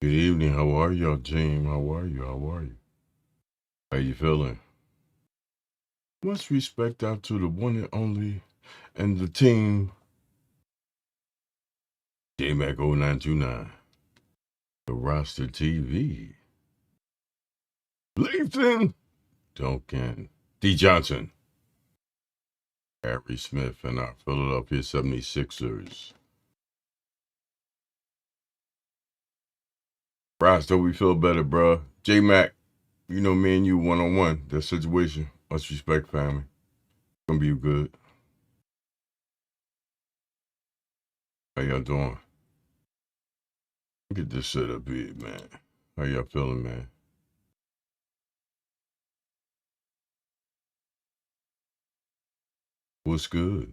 Good evening. How are y'all, team? How are you? How are you? How you feeling? Much respect out to the one and only and the team, JMac0929, the roster TV, Lathan, Duncan, D. Johnson, Harry Smith, and our Philadelphia 76ers. Ross, hope we feel better, bro. J-Mac, you know me and you one-on-one, that situation. Much respect, family. Gonna be good. How y'all doing? Get this set up here, man. How y'all feeling, man? What's good?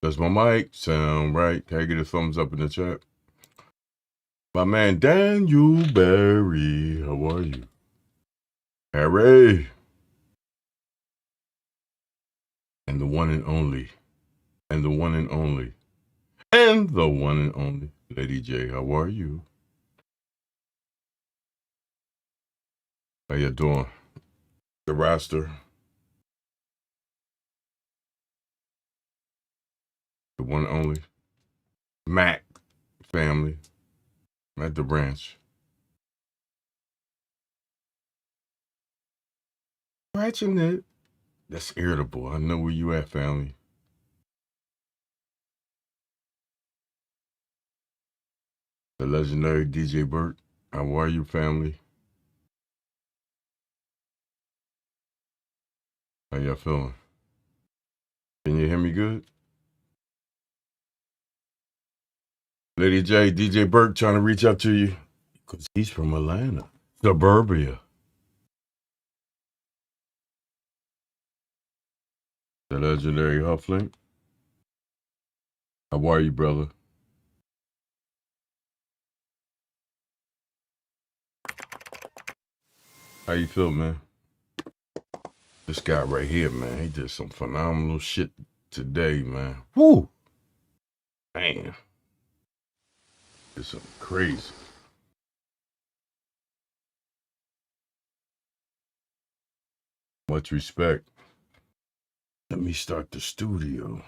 Does my mic sound right? Can I get a thumbs up in the chat? My man Daniel Barry, how are you? Harry. And the one and only. And the one and only. And the one and only. Lady J, how are you? How you doing? The roster. The one and only. Mac family. At the branch. Scratching it. That's irritable. I know where you at, family. The legendary DJ Burt. How are you, family? How y'all feeling? Can you hear me good? Lady J, DJ Burke trying to reach out to you because he's from Atlanta, suburbia. The legendary Hufflink. How are you, brother? How you feel, man? This guy right here, man, he did some phenomenal shit today, man. Woo! Man. It's something crazy. Much respect. Let me start the studio.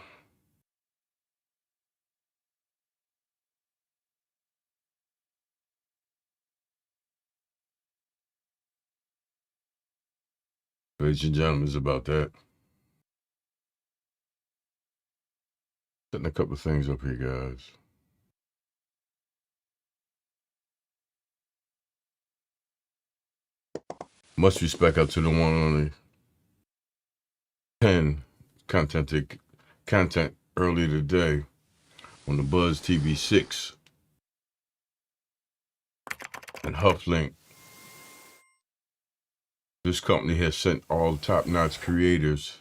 Ladies and gentlemen, it's about that. Setting a couple of things up here, guys. Much respect out to the one on the 10 content earlier today on the Buzz TV 6 and Hufflink. This company has sent all top-notch creators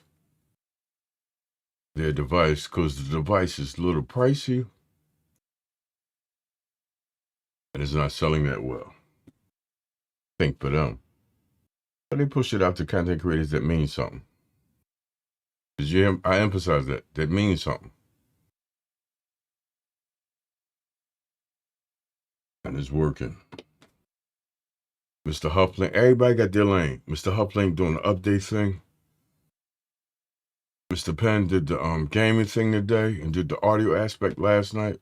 their device because the device is a little pricey and it's not selling that well. Think for them. But they push it out to content creators that means something. I emphasize that. That means something. And it's working. Mr. Hufflink, everybody got their lane. Mr. Hufflink doing the update thing. Mr. Penn did the gaming thing today and did the audio aspect last night.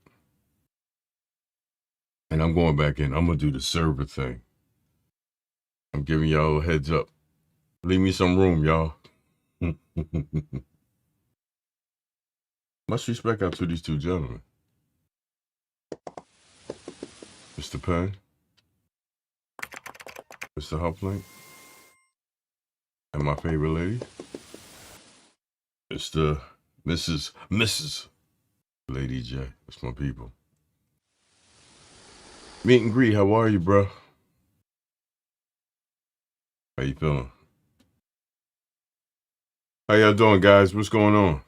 And I'm going back in. I'm going to do the server thing. I'm giving y'all a heads up. Leave me some room, y'all. Much respect out to these two gentlemen. Mr. Penn, Mr. Hufflink, and my favorite lady, Mrs. Lady J. That's my people. Meet and greet, how are you, bro? How you feeling? How y'all doing, guys? What's going on?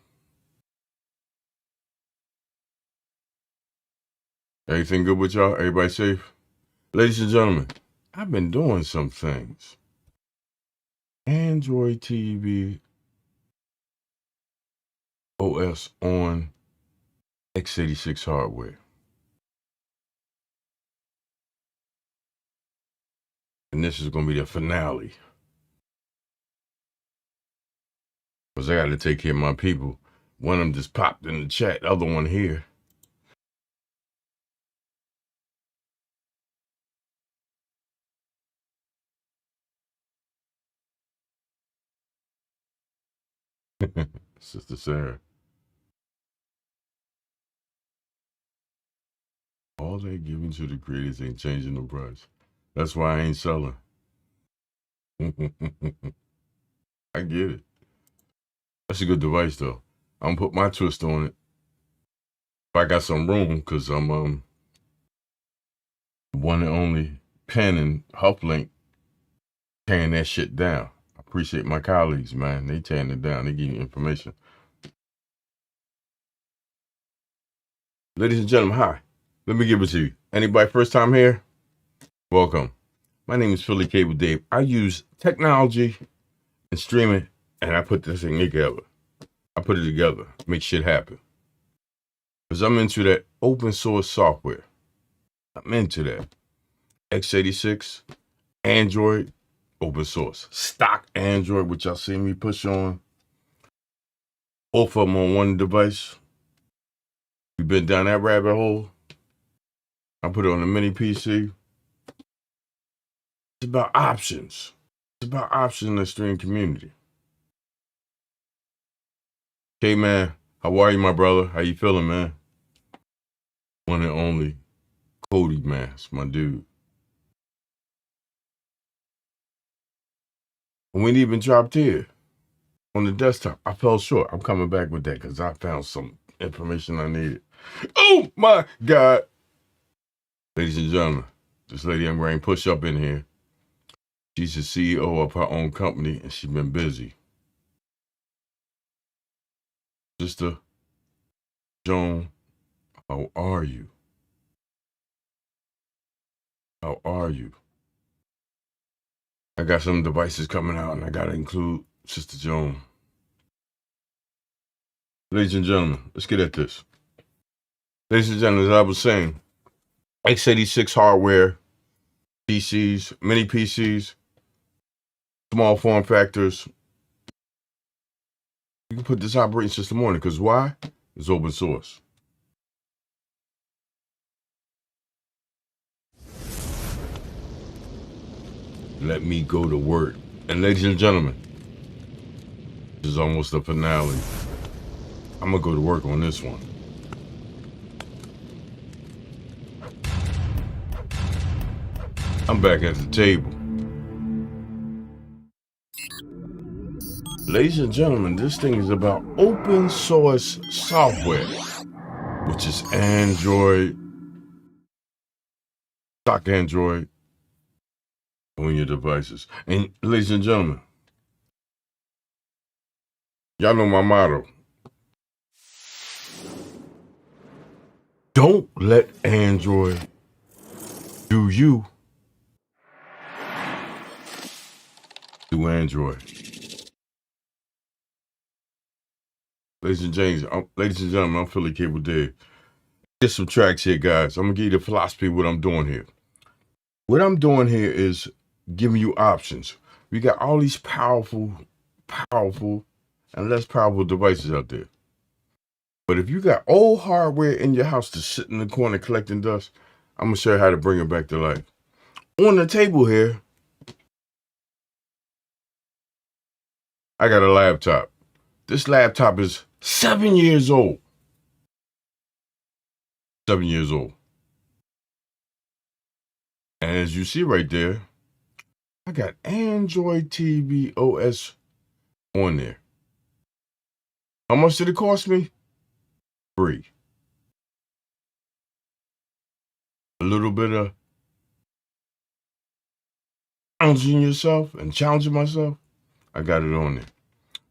Everything good with y'all? Everybody safe? Ladies and gentlemen, I've been doing some things. Android TV OS on x86 hardware. And this is going to be the finale. Because I got to take care of my people. One of them just popped in the chat, the other one here. Sister Sarah. All they giving to the creators ain't changing the price. That's why I ain't selling. I get it. That's a good device, though. I'm gonna put my twist on it. If I got some room, because I'm one and only pen and Hufflink tearing that shit down. I appreciate my colleagues, man. They tearing it down. They give you information. Ladies and gentlemen, hi. Let me give it to you. Anybody first time here? Welcome. My name is Philly Cable Dave. I use technology and streaming, and I put this thing together. I put it together, make shit happen. Because I'm into that open source software. I'm into that. X86, Android, open source. Stock Android, which y'all see me push on. Both of them on one device. We've been down that rabbit hole. I put it on a mini PC. It's about options. It's about options in the stream community. Okay, man. How are you, my brother? How you feeling, man? One and only Cody, man. It's my dude. And we ain't even dropped here on the desktop. I fell short. I'm coming back with that because I found some information I needed. Oh, my God. Ladies and gentlemen, this lady I'm going to push up in here. She's the CEO of her own company, and she's been busy. Sister Joan, how are you? How are you? I got some devices coming out, and I got to include Sister Joan. Ladies and gentlemen, let's get at this. Ladies and gentlemen, as I was saying, x86 hardware, PCs, mini PCs, small form factors. You can put this operating system on it, because why? It's open source. Let me go to work. And ladies and gentlemen, this is almost the finale. I'm going to go to work on this one. I'm back at the table. Ladies and gentlemen, this thing is about open source software, which is Android, stock Android, on your devices. And ladies and gentlemen, y'all know my motto. Don't let Android do you. Do Android. Ladies and gentlemen, I'm Philly Cable Dave. Just some tracks here, guys. I'm going to give you the philosophy of what I'm doing here. What I'm doing here is giving you options. We got all these powerful, and less powerful devices out there. But if you got old hardware in your house to sit in the corner collecting dust, I'm going to show you how to bring it back to life. On the table here, I got a laptop. This laptop is 7 years old. 7 years old. And as you see right there, I got Android TV OS on there. How much did it cost me? Free. A little bit of challenging yourself and challenging myself. I got it on there.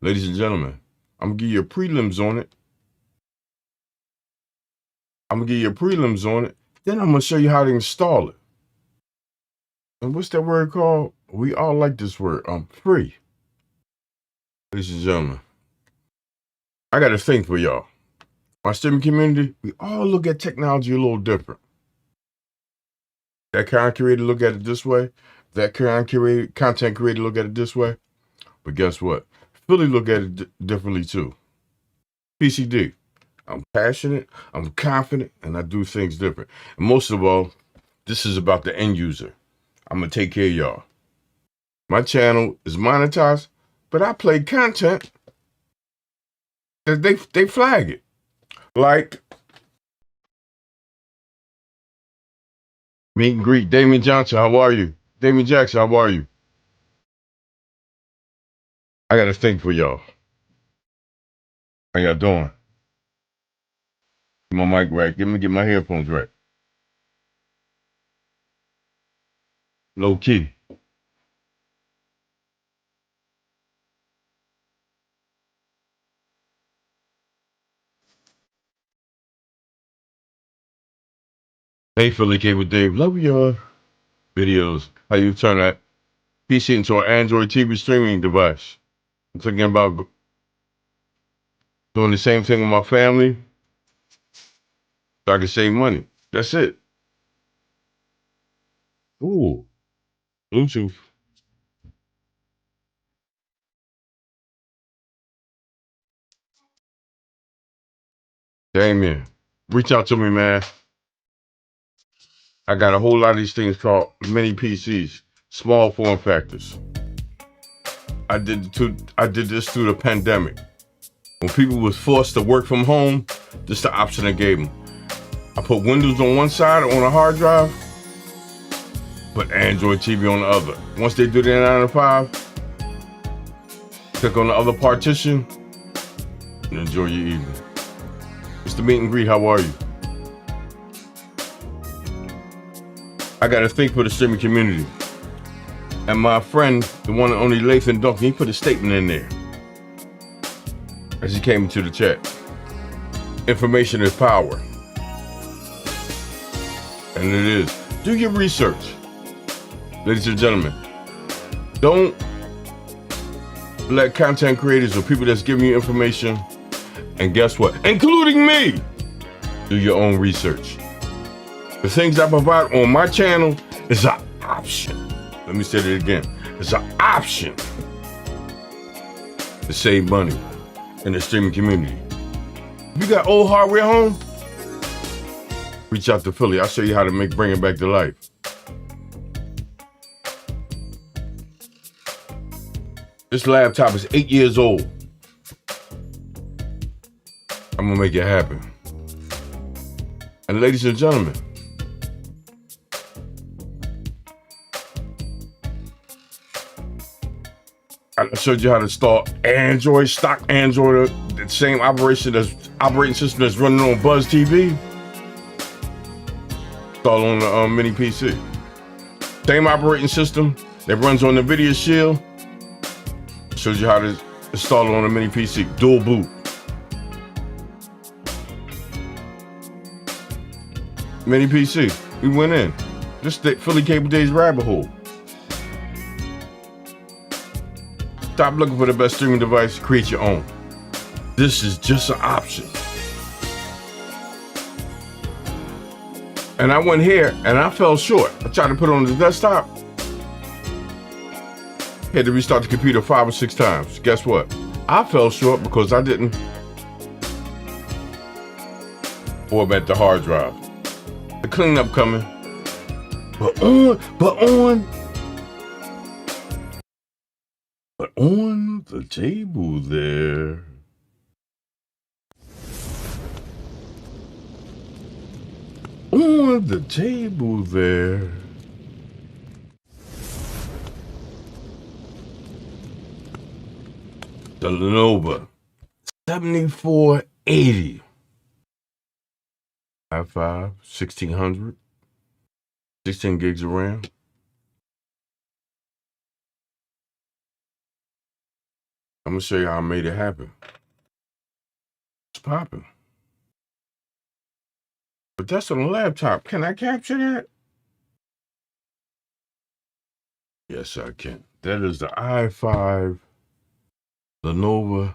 Ladies and gentlemen, I'm going to give you a prelims on it. Then I'm going to show you how to install it. And what's that word called? We all like this word. Free. Ladies and gentlemen, I got a thing for y'all. My streaming community, we all look at technology a little different. That kind creator look at it this way, that content creator look at it this way, but guess what? Philly look at it differently too. PCD. I'm passionate, I'm confident, and I do things different. And most of all, this is about the end user. I'm gonna take care of y'all. My channel is monetized, but I play content that they flag it. Like meet and greet, Damien Johnson, how are you? Damien Jackson, how are you? I got a thing for y'all. How y'all doing? Get my mic right. Let me get my headphones right. Low key. Hey, Philly K with Dave. Love your videos. How you turn that PC into an Android TV streaming device. I'm thinking about doing the same thing with my family so I can save money. That's it. Ooh, Bluetooth. Damien, reach out to me, man. I got a whole lot of these things called mini PCs, small form factors. I did this through the pandemic. When people was forced to work from home, this is the option I gave them. I put Windows on one side on a hard drive, put Android TV on the other. Once they do their 9 to 5, click on the other partition and enjoy your evening. It's the meet and greet. How are you? I got a thing for the streaming community. And my friend, the one and only Lathan Duncan, he put a statement in there as he came into the chat. Information is power. And it is. Do your research. Ladies and gentlemen, don't let content creators or people that's giving you information, and guess what? Including me, do your own research. The things I provide on my channel is an option. Let me say that again. It's an option to save money in the streaming community. If you got old hardware home, reach out to Philly. I'll show you how to bring it back to life. This laptop is 8 years old. I'm gonna make it happen. And ladies and gentlemen, I showed you how to install Android, stock Android, the same operating system that's running on Buzz TV. Install on the mini PC. Same operating system that runs on the Nvidia Shield. Shows you how to install it on a mini PC. Dual boot. Mini PC. We went in. This is Philly Cable Days rabbit hole. Stop looking for the best streaming device. Create your own. This is just an option. And I went here and I fell short. I tried to put it on the desktop. Had to restart the computer 5 or 6 times. Guess what? I fell short because I didn't format the hard drive. The cleanup coming. But on the table there. On the table there. The Lenovo 7480. i5 1600. 16 gigs of RAM. I'm gonna show you how I made it happen. It's popping. But that's on a laptop. Can I capture that? Yes, I can. That is the i5 Lenovo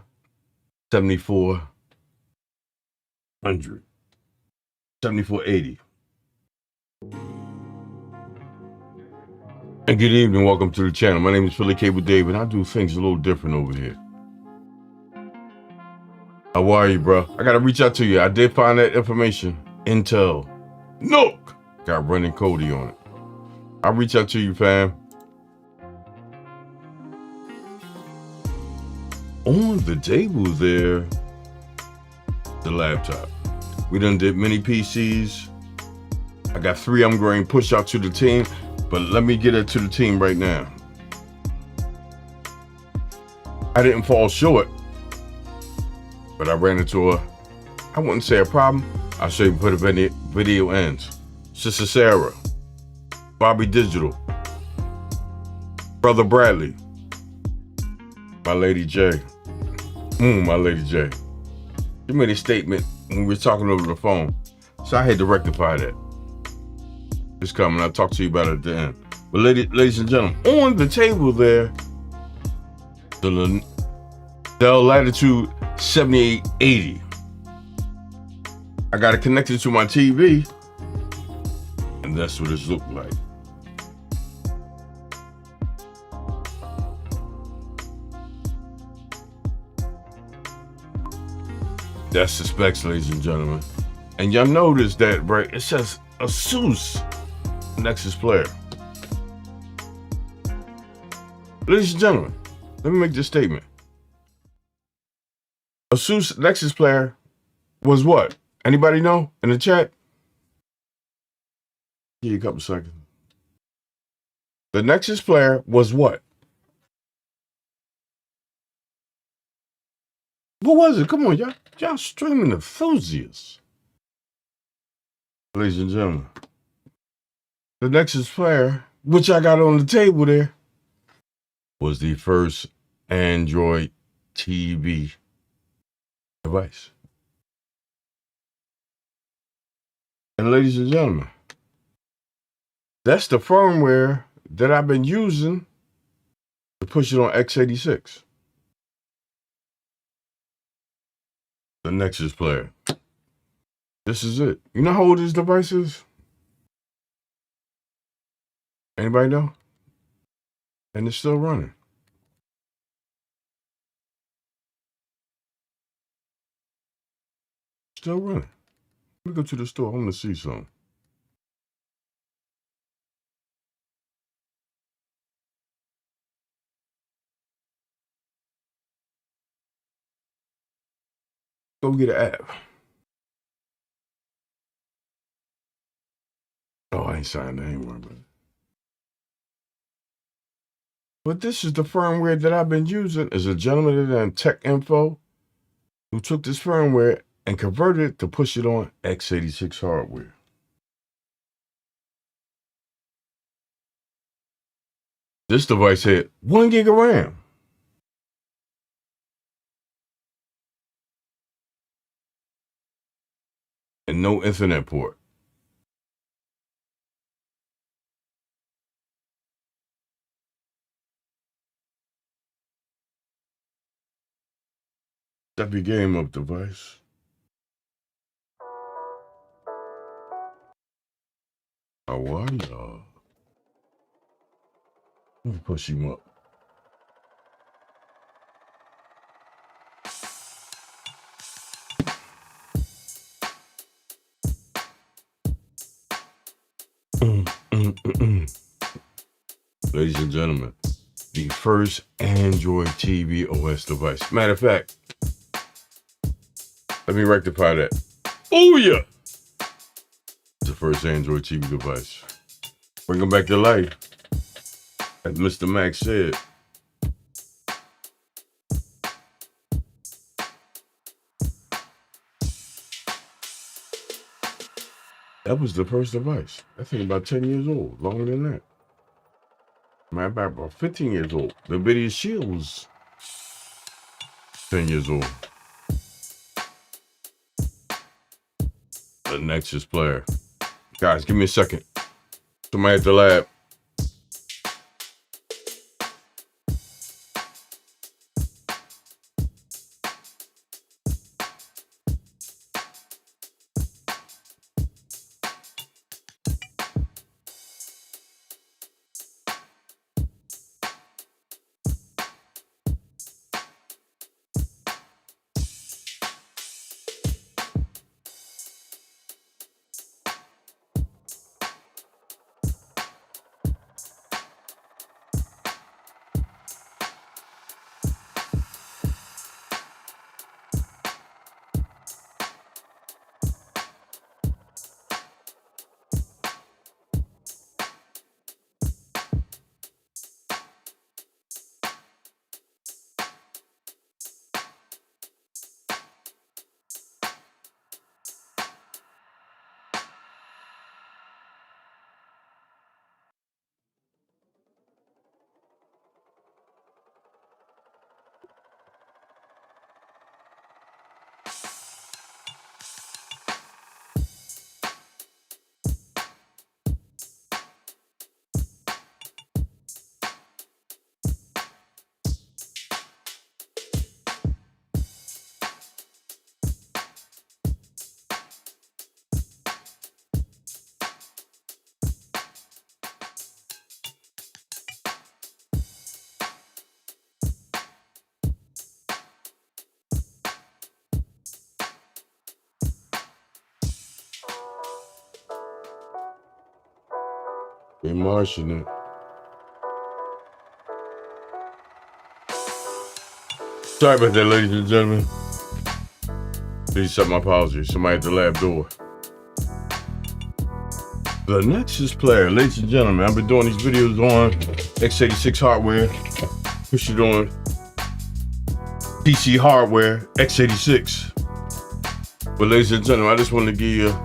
7400. 7480. And good evening, welcome to the channel. My name is Philly Cable Dave, and I do things a little different over here. How are you, bro? I gotta reach out to you. I did find that information. Intel. Nook! Got running Cody on it. I'll reach out to you, fam. On the table there, the laptop. We done did many PCs. I got 3 I'm going to push out to the team, but let me get it to the team right now. I didn't fall short, but I ran into I wouldn't say a problem. I'll show you before the video ends. Sister Sarah, Bobby Digital, Brother Bradley, my Lady J. My Lady J. She made a statement when we were talking over the phone, so I had to rectify that. It's coming. I'll talk to you about it at the end. But ladies and gentlemen, on the table there, the Dell Latitude 7880. I got it connected to my TV, and that's what it's looked like. That's the specs, ladies and gentlemen. And y'all notice that, right? It says ASUS Nexus Player. Ladies and gentlemen, let me make this statement. ASUS Nexus Player was what? Anybody know in the chat? Give you a couple seconds. The Nexus Player was what? What was it? Come on, y'all streaming enthusiasts. Ladies and gentlemen, the Nexus Player, which I got on the table there, was the first Android TV device. And ladies and gentlemen, that's the firmware that I've been using to push it on x86. The Nexus Player. This is it. You know how old this device is? Anybody know? And it's still running. Still running. Let me go to the store. I want to see something. Go get an app. Oh, I ain't signed that anymore, but this is the firmware that I've been using. Is a gentleman in Tech Info who took this firmware and converted it to push it on x86 hardware. This device had 1 gig of RAM. And no Ethernet port. Step your game up, device. How are y'all? Let me push him up. Ladies and gentlemen, the first Android TV OS device. Matter of fact, let me rectify that. Oh yeah! The first Android TV device. Bring them back to life. As Mr. Max said. That was the first device. I think about 10 years old, longer than that. Matter of fact, about 15 years old. The NVIDIA Shield was 10 years old. The Nexus Player. Guys, give me a second. Somebody at the lab. They marching it. Sorry about that, ladies and gentlemen. Please accept my apology. Somebody at the lab door. The Nexus Player, ladies and gentlemen. I've been doing these videos on x86 hardware. Push it on PC hardware, x86. But ladies and gentlemen, I just wanted to give you a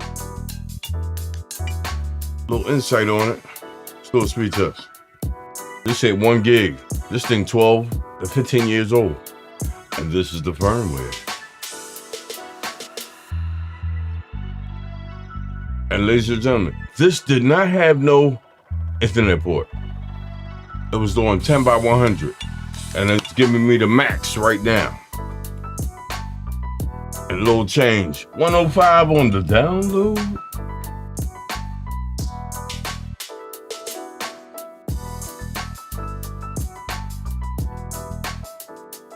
little insight on it. Still a speed test. This ain't 1 gig. This thing 12 to 15 years old. And this is the firmware. And ladies and gentlemen, this did not have no Ethernet port. It was doing 10 by 100. And it's giving me the max right now. And a little change. 105 on the download.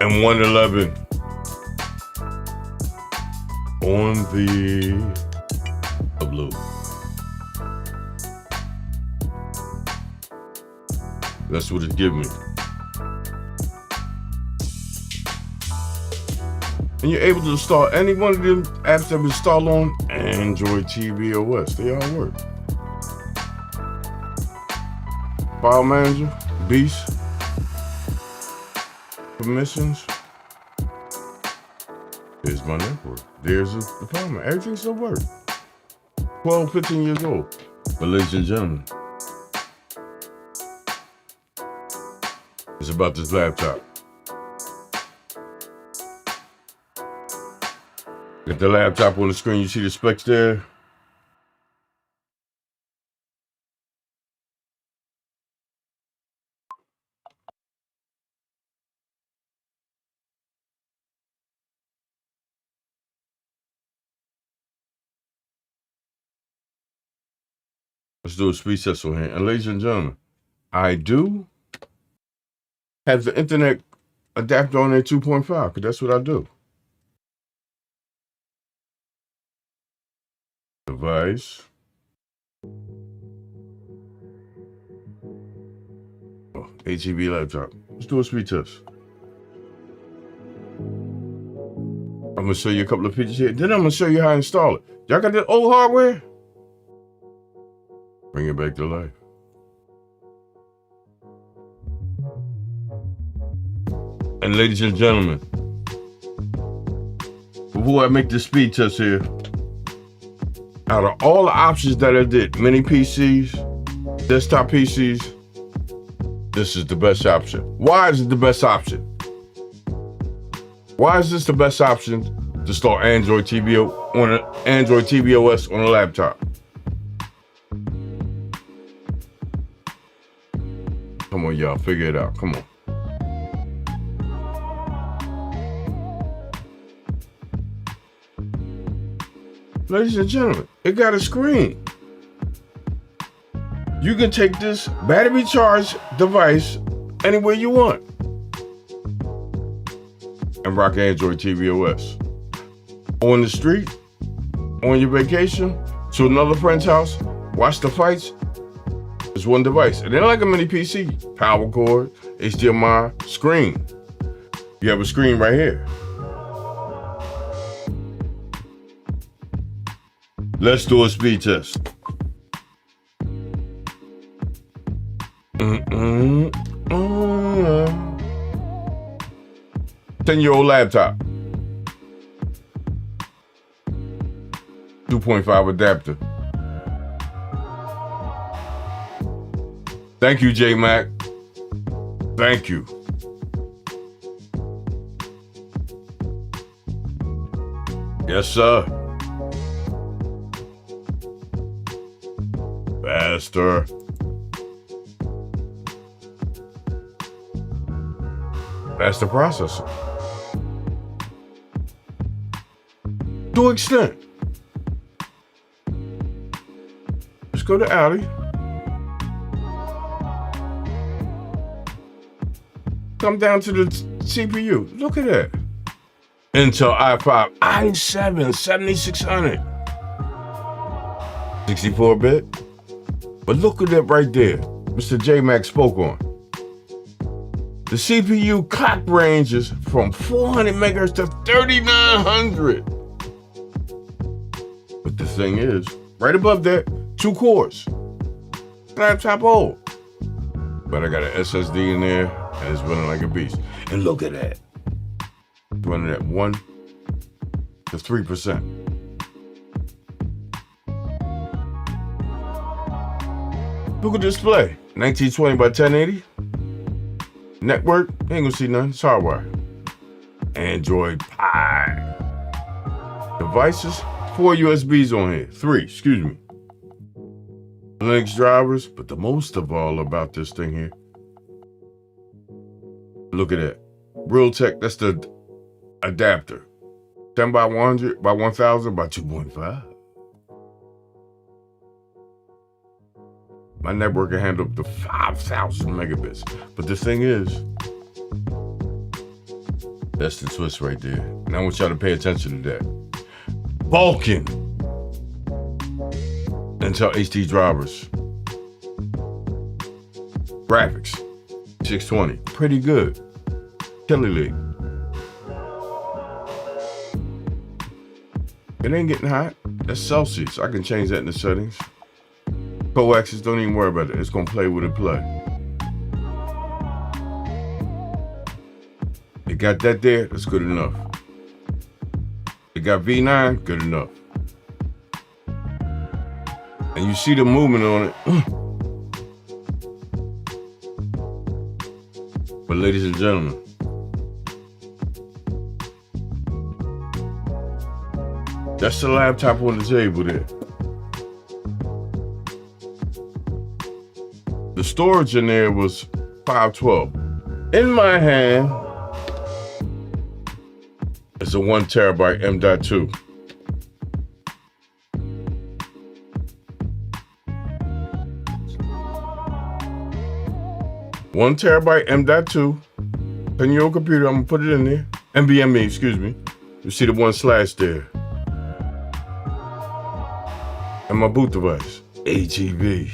And 111 on the upload. That's what it's giving me. And you're able to install any one of them apps that we install on Android TV OS. They all work. File manager, beast, permissions. There's my network. There's the file manager. Everything still works. 12, 15 years old. But ladies and gentlemen, it's about this laptop. Got the laptop on the screen. You see the specs there? Let's do a speed test on here. And ladies and gentlemen, I do have the internet adapter on there 2.5, because that's what I do. Device. Oh, HEV laptop. Let's do a speed test. I'm going to show you a couple of pictures here. Then I'm going to show you how to install it. Y'all got that old hardware? Bring it back to life. And ladies and gentlemen, before I make the speed test here, out of all the options that I did, mini PCs, desktop PCs, this is the best option. Why is it the best option? Why is this the best option to install Android TV on an Android TV OS on a laptop? Come on, y'all, figure it out. Come on. Ladies and gentlemen, it got a screen. You can take this battery charged device anywhere you want and rock Android TV OS. On the street, on your vacation, to another friend's house, watch the fights. It's one device. And they're like a mini PC. Power cord, HDMI, screen. You have a screen right here. Let's do a speed test. 10-year-old laptop. 2.5 adapter. Thank you, J-Mac. Thank you. Yes, sir. Faster. That's the processor. To extent. Let's go to Audi. Come down to the CPU. Look at that. Intel i5 i7 7600. 64-bit. But look at that right there. Mr. J Mac spoke on. The CPU clock ranges from 400 megahertz to 3900. But the thing is, right above that, 2 cores. Laptop old. But I got an SSD in there, and it's running like a beast. And look at that. It's running at 1 to 3%. Google display, 1920 by 1080. Network, ain't gonna see nothing, it's hardwired. Android Pie. Devices, 4 USBs on here, 3, excuse me. Linux drivers, but the most of all about this thing here. Look at that. Realtek, that's the adapter. 10 by 100 by 1000 by 2.5. My network can handle up to 5,000 megabits. But the thing is, that's the twist right there. And I want y'all to pay attention to that. Vulkan Intel HD drivers. Graphics, 620, pretty good. Kelly Lee. It ain't getting hot. That's Celsius. I can change that in the settings. Coaxes, don't even worry about it. It's gonna play with it play. It got that there, that's good enough. It got V9, good enough. And you see the movement on it. But ladies and gentlemen, that's the laptop on the table there. The storage in there was 512. In my hand, it's a 1 terabyte M.2. One terabyte M.2. On your computer, I'm gonna put it in there. NVMe, excuse me. You see the 1/ there. And my boot device, ATV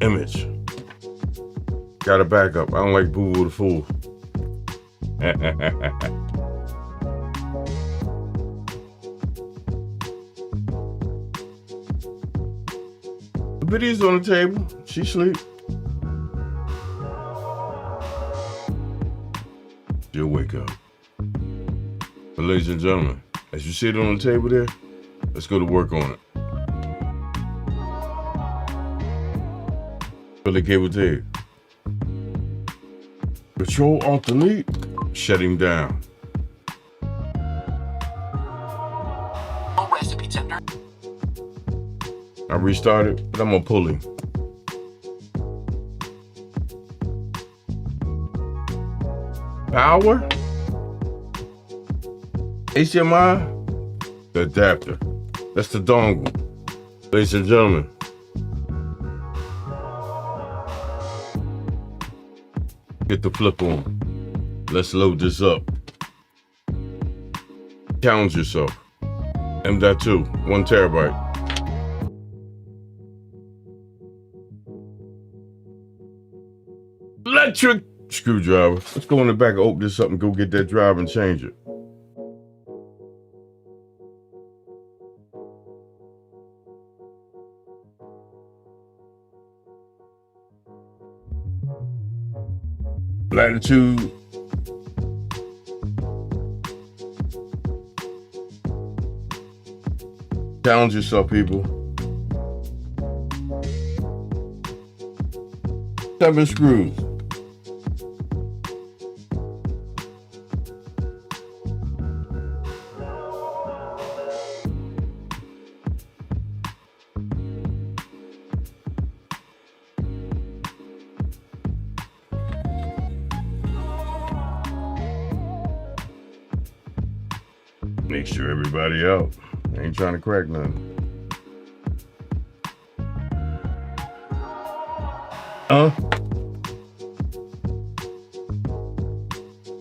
image. Got a backup. I don't like Boo Boo the Fool. The Biddy's on the table. She sleep. She'll wake up. But ladies and gentlemen, as you see it on the table there, let's go to work on it. Put the cable tape. Control Alt Delete, shut him down. Recipe tender. I restarted, but I'm gonna pull him. Power, HDMI, the adapter. That's the dongle. Ladies and gentlemen, get the flip on. Let's load this up. Challenge yourself. M.2, 1 terabyte. Electric screwdriver. Let's go in the back and open this up and go get that drive and change it. Latitude. Challenge yourself, people. 7 screws. Make sure everybody out. I ain't trying to crack nothing.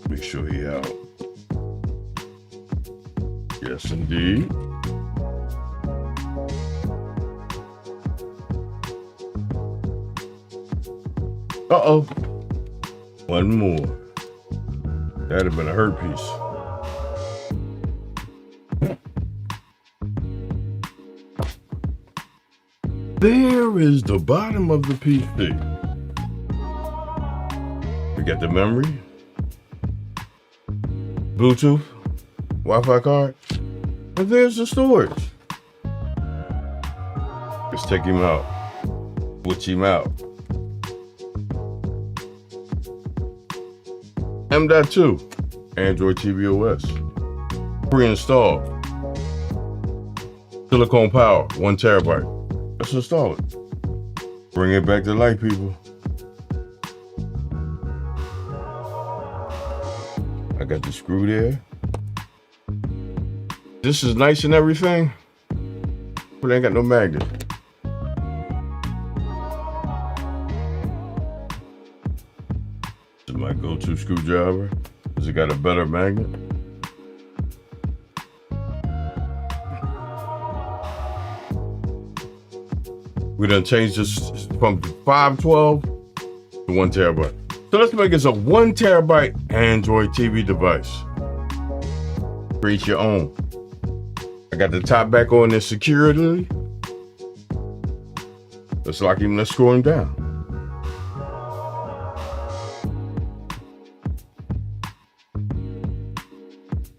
Make sure he out. Yes, indeed. Uh-oh. One more. That'd have been a hurt piece. There is the bottom of the PC. We got the memory, Bluetooth, Wi-Fi card, and there's the storage. Let's take him out. Switch him out. M.2, Android TV OS. Pre-installed. Silicone power, 1 terabyte. Let's install it. Bring it back to life, people. I got the screw there. This is nice and everything, but it ain't got no magnet. This is my go-to screwdriver because it got a better magnet. We done changed this from 512 to 1 terabyte. So let's make this a 1 terabyte Android TV device. Create your own. I got the top back on this securely. Let's lock him, let's screw him down.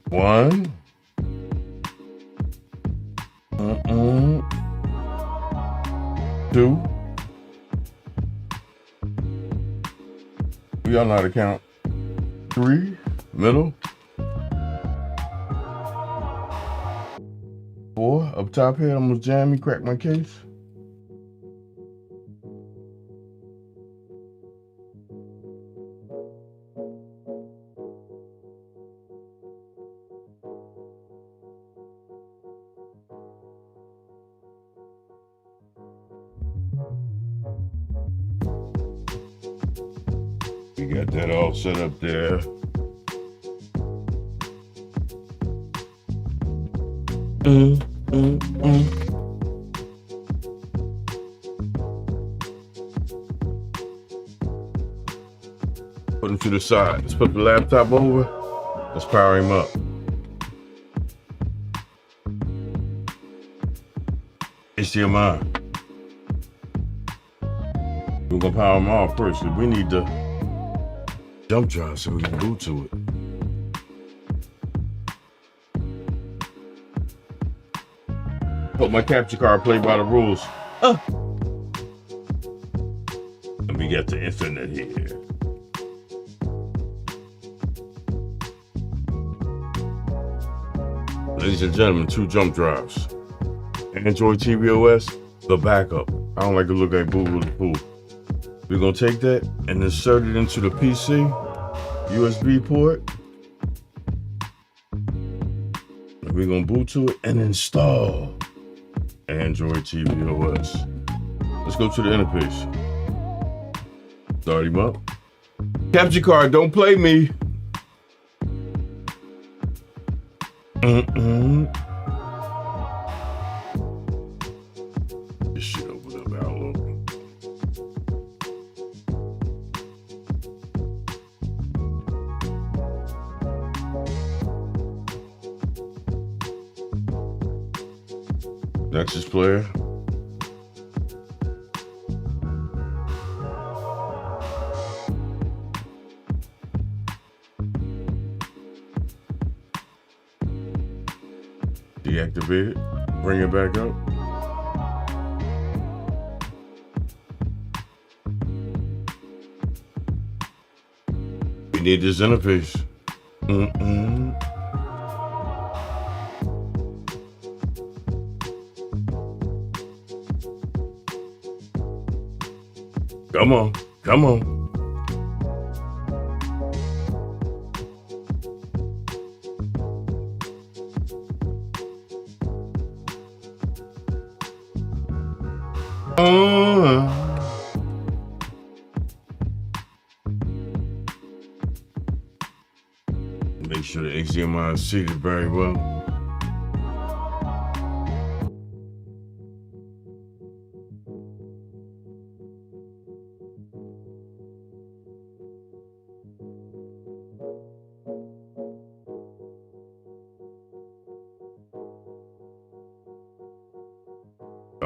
One. Two. We all know how to count. 3, middle. 4, up top here, almost jammed me, cracked my case. We got that all set up there. Put him to the side. Let's put the laptop over. Let's power him up. HDMI. We're gonna power him off first because we need the jump drive so we can boot to it. Hope my capture card play by the rules. And we got the internet here. Ladies and gentlemen, 2 jump drives. Android TV OS, the backup. I don't like to look like boo with the fool. We're gonna take that and insert it into the PC, USB port. And we're gonna boot to it and install Android TV OS. Let's go to the interface. Start him up. Capture card, don't play me. This shit opened up Outlook. Nexus Player. Deactivate it, bring it back up. We need this interface. Come on, come on. Make sure the HDMI is seated very well.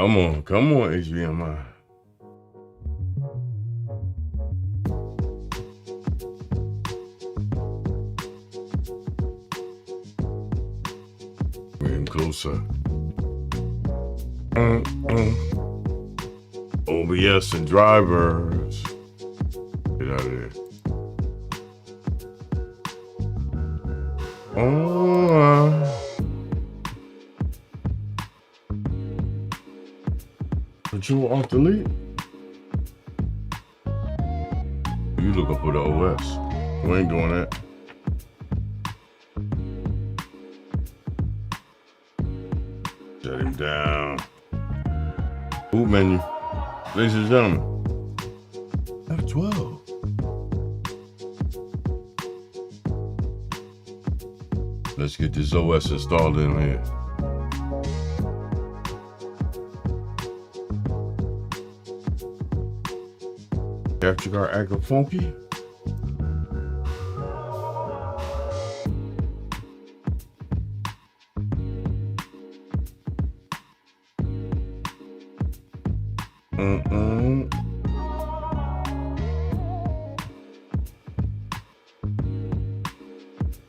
Come on, HDMI. Getting closer. OBS and drivers. Get out of there. Control Alt Delete. You looking for the OS. We ain't doing that. Shut him down. Boot menu. Ladies and gentlemen. F12. Let's get this OS installed in here. Capture card acting funky.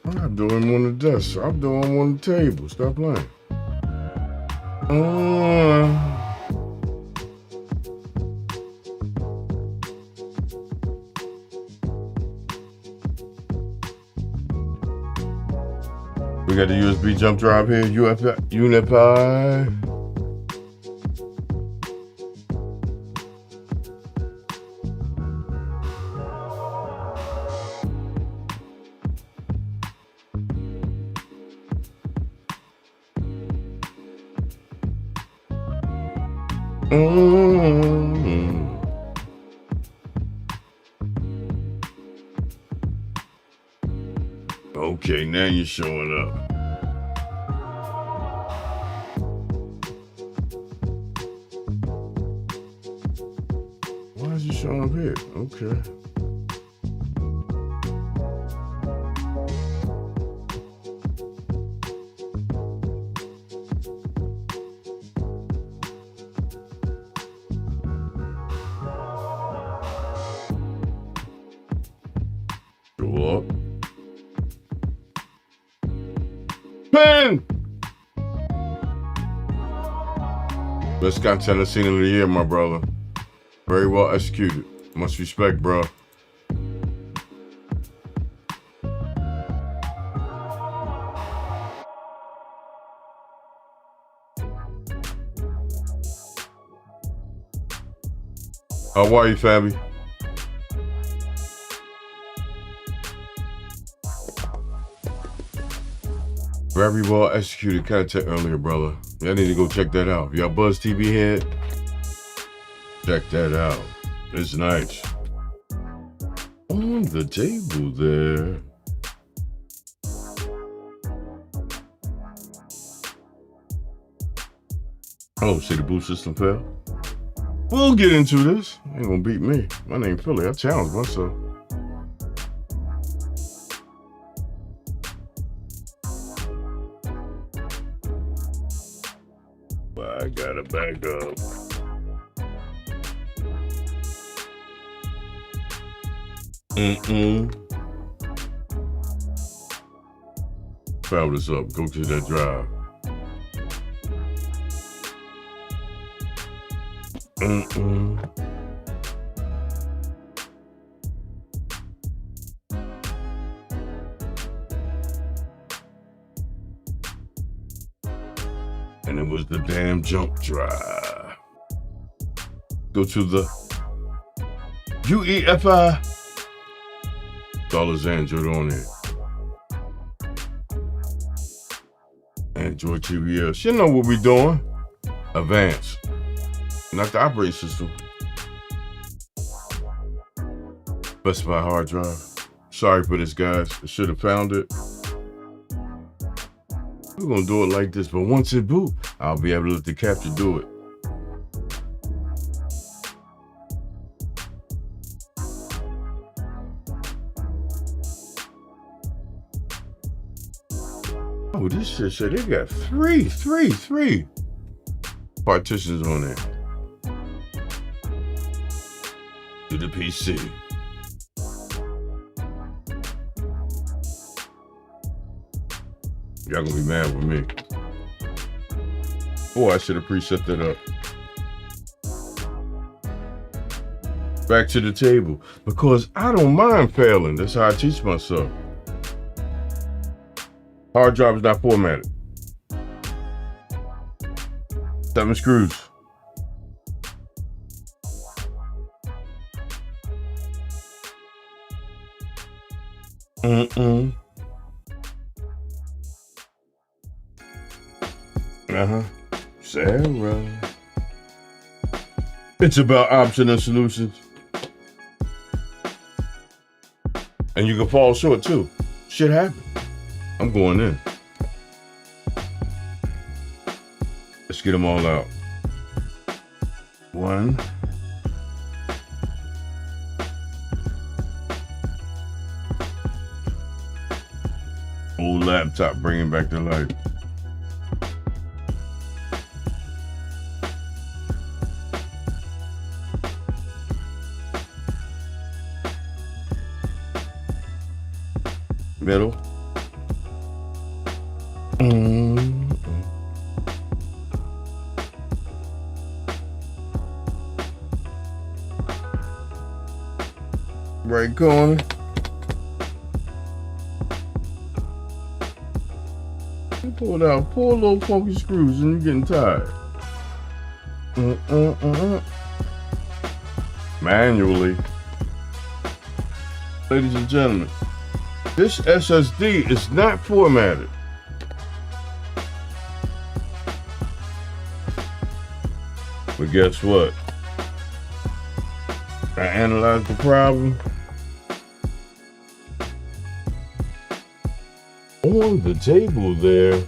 I'm not doing on the desk. I'm doing on the table. Stop playing. We got the USB jump drive here, UniFi. Okay, now you're showing up. Why is you showing up here? Okay. Go up. Pen! Best content I've seen in the year, my brother. Very well executed. Much respect, bro. How are you, Fabi? Very well executed content earlier, brother. Y'all need to go check that out. Y'all Buzz TV head? Check that out. It's nice. On the table there. Oh, see the boot system fail? We'll get into this. Ain't gonna beat me. My name's Philly. I challenge myself. I gotta back up. File this up. Go to that drive. And it was the damn jump drive. Go to the UEFI. Dollars Android on it. Android TV X. You know what we doing. Advanced. Not the operating system. Specify hard drive. Sorry for this, guys. I should have found it. We're gonna do it like this, but once it boot, I'll be able to let the capture do it. Oh, this shit said they got three. partitions on there. To the PC. Y'all gonna be mad with me. Boy, I should have preset that up. Back to the table, because I don't mind failing. That's how I teach myself. Hard drive is not formatted. 7 screws. Sarah. It's about options and solutions. And you can fall short too. Shit happens. I'm going in. Let's get them all out. 1. Old laptop bringing back to life. Middle. Right corner. You pull it out 4 little funky screws and you're getting tired. Manually. Ladies and gentlemen, this SSD is not formatted. But guess what? I analyzed the problem. On the table there,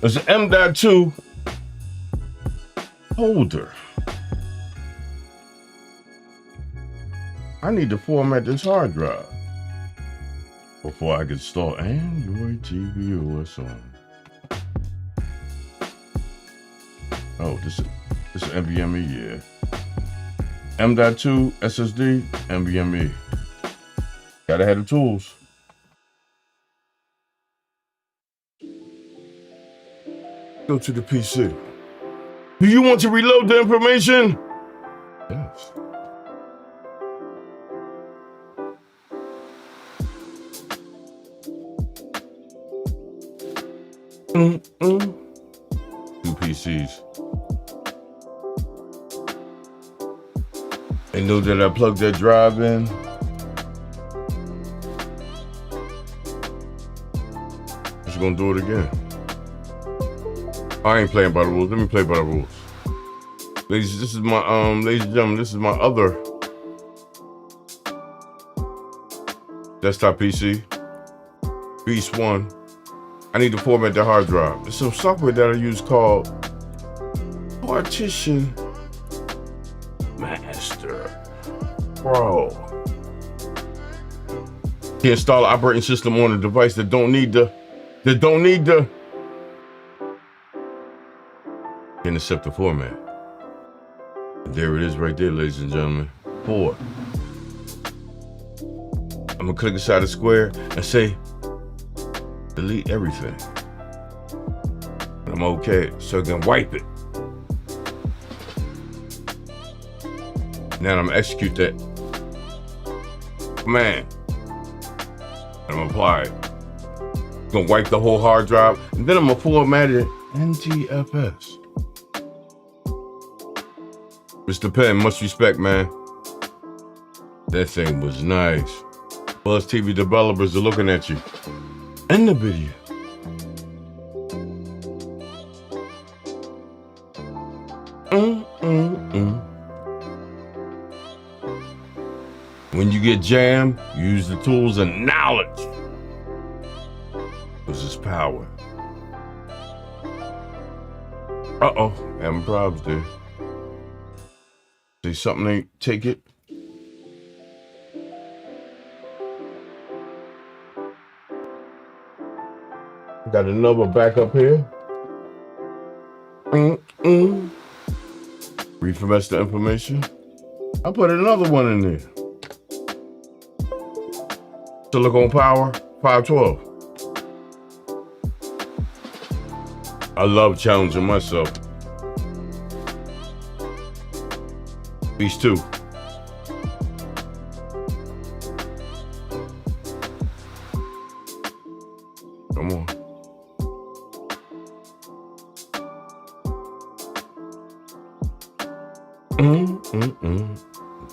there's an M.2 holder. I need to format this hard drive before I can install Android TV OS on. Oh, this is NVMe, yeah. M.2 SSD, NVMe. Gotta have the tools. Go to the PC. Do you want to reload the information? Yes. Two PCs. They knew that I plugged that drive in. Just gonna do it again. I ain't playing by the rules. Let me play by the rules. Ladies, this is my ladies and gentlemen, this is my other desktop PC. Beast 1. I need to format the hard drive. There's some software that I use called Partition Master Pro. You install an operating system on a device that don't need the intercept the format. There it is right there, ladies and gentlemen. 4. I'm gonna click inside the square and say delete everything. And I'm okay, so I can wipe it. Now I'm gonna execute that command. And I'm gonna apply it. I'm gonna wipe the whole hard drive, and then I'm gonna format it NTFS. Mr. Penn, much respect, man. That thing was nice. Buzz TV developers are looking at you. End the video. When you get jammed, use the tools of knowledge. This is power. Uh-oh, having problems there. Say something ain't take it. Got another backup here. Refresh the information. I put another one in there. Silicon power, 512. I love challenging myself. These two. Come on.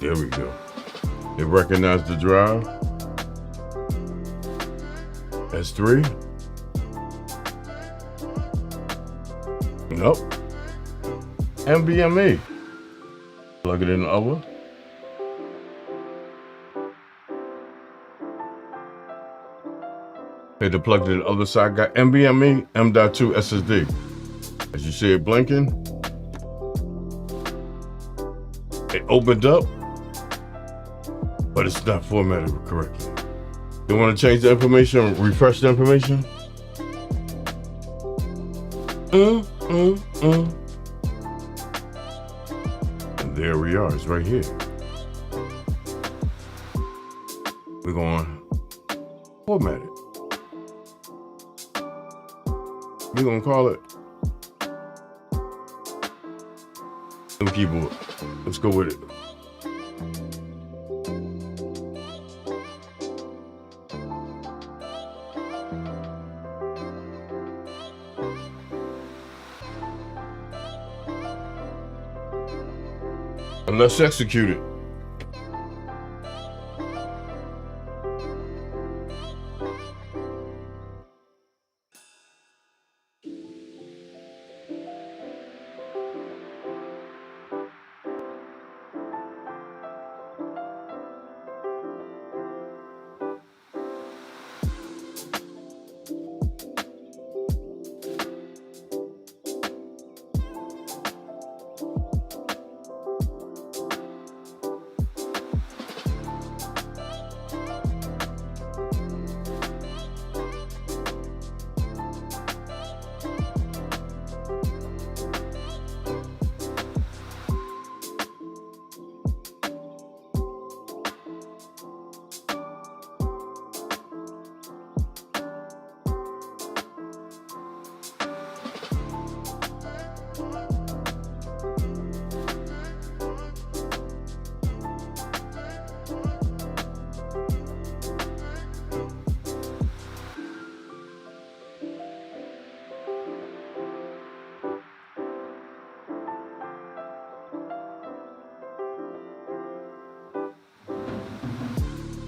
There we go. It recognized the drive. S3. Nope. NVMe. Plug it in the other. Had to plug it in the other side. Got NVMe M.2 SSD. As you see it blinking. It opened up, but it's not formatted correctly. You want to change the information, refresh the information? And there we are, it's right here. We're going to format it. We're going to call it new keyboard. Let's go with it. And let's execute it.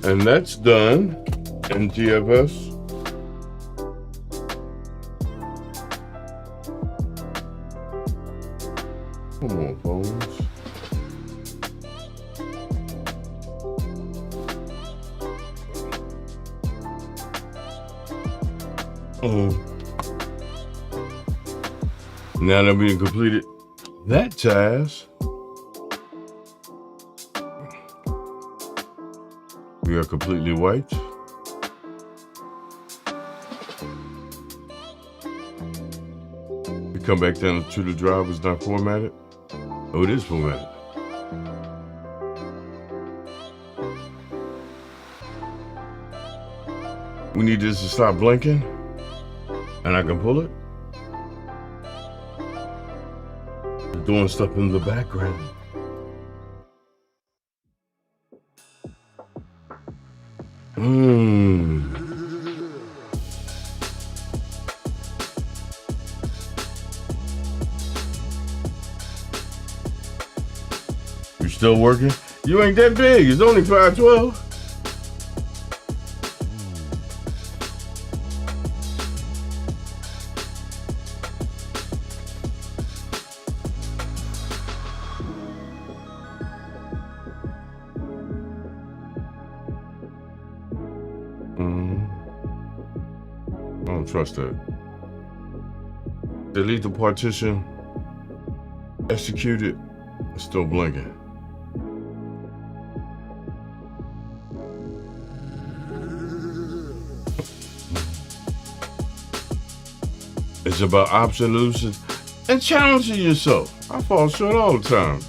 And that's done. NTFS. Come on, phones. Now that we've completed that task, we are completely wiped. We come back down to the drive was not formatted. Oh, it is formatted. We need this to stop blinking, and I can pull it. It's doing stuff in the background. You still working? You ain't that big. It's only 512. I don't trust that. Delete the partition. Execute it. It's still blinking. It's about observations and challenging yourself. I fall short all the time,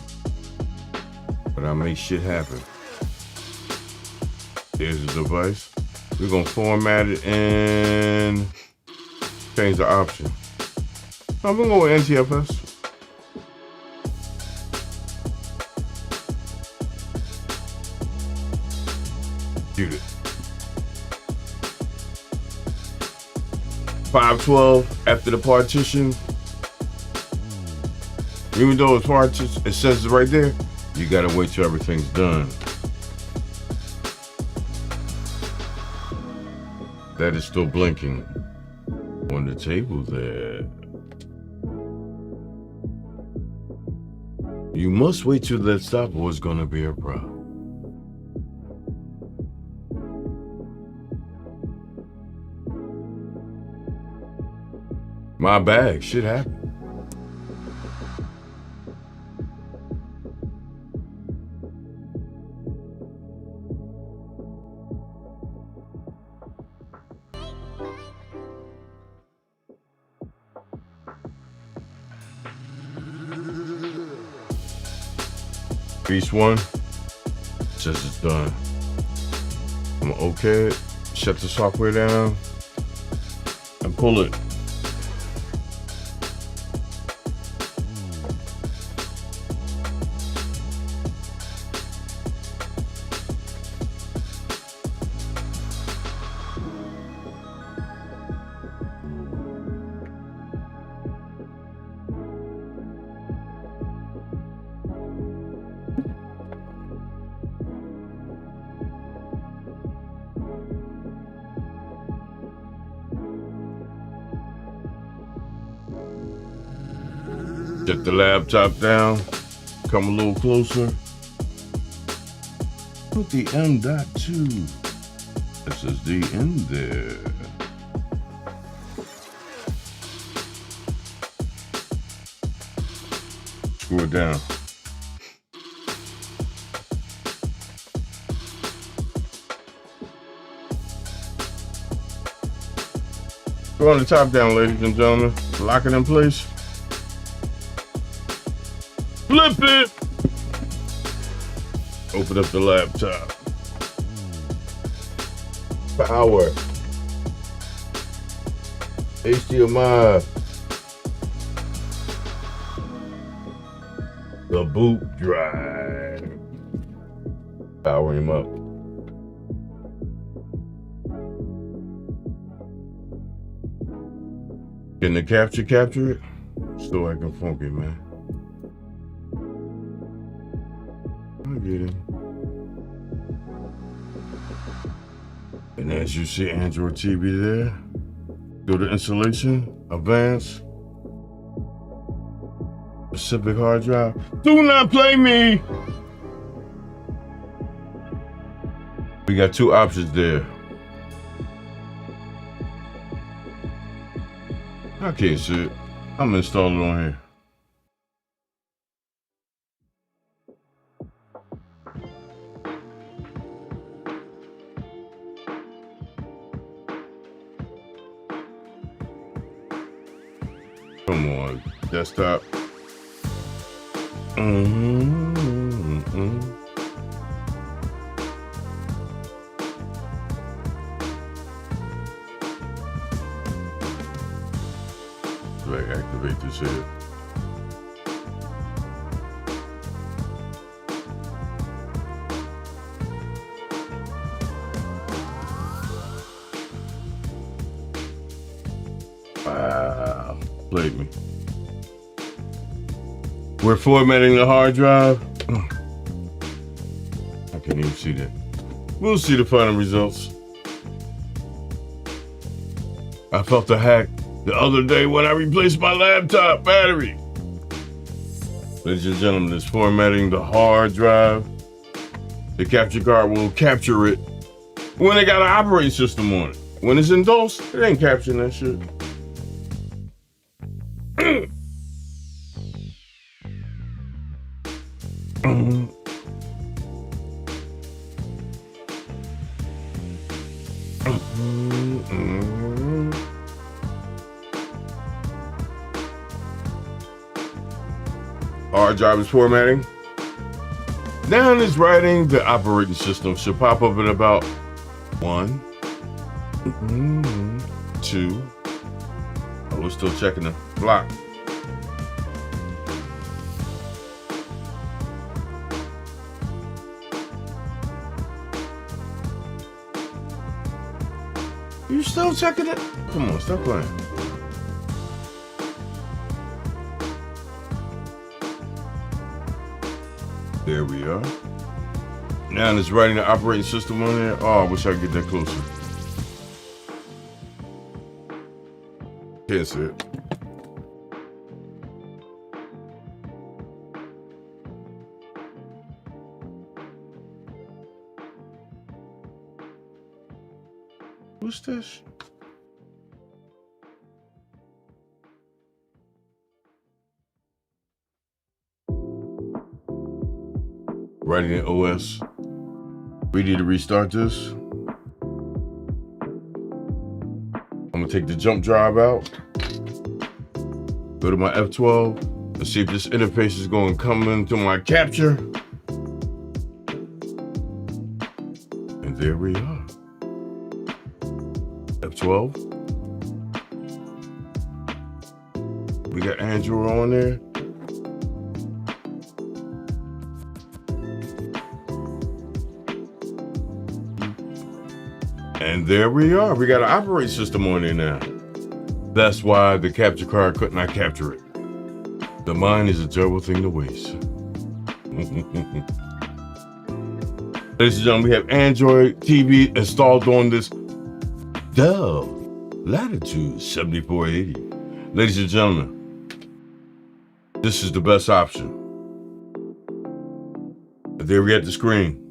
but I make shit happen. There's the device. We're gonna format it and change the option. I'm gonna go with NTFS. Shoot it. 512 after the partition. Even though it's partition, it says it right there. You gotta wait till everything's done. That is still blinking on the table there. You must wait till that stop or it's gonna be a problem. My bag, shit happened. Piece one says it's done. I'm gonna okay it, shut the software down, and pull it. Set the laptop down, come a little closer. Put the M.2 SSD in there. Screw it down. Go on the top down, ladies and gentlemen. Lock it in place. Flip it. Open up the laptop. Power. HDMI. The boot drive. Power him up. Can the capture it? Still acting funky, man. I get it. And as you see, Android TV there. Do the installation, advanced, specific hard drive. Do not play me. We got two options there. I can't see it. I'm gonna install it on here. Come on, desktop. Like activate this here. Wow, played me. We're formatting the hard drive. I can't even see that. We'll see the final results. I felt a hack the other day when I replaced my laptop battery. Ladies and gentlemen, it's formatting the hard drive. The capture card will capture it when it got an operating system on it. When it's in DOS, it ain't capturing that shit. Hard drive is formatting. Down is writing. The operating system should pop up at about 1, 2. Oh, we're still checking the block. You still checking it? Come on, stop playing. There we are. Now it's writing the operating system on there. Oh, I wish I could get that closer. Can't see it. What's this? Writing in OS. We need to restart this. I'm gonna take the jump drive out. Go to my F12 and see if this interface is going to come into my capture. And there we are. F12. We got Android on there. And there we are. We got an operating system on there now. That's why the capture card could not capture it. The mind is a terrible thing to waste. Ladies and gentlemen, we have Android TV installed on this Dell Latitude 7480. Ladies and gentlemen, this is the best option. There we got the screen.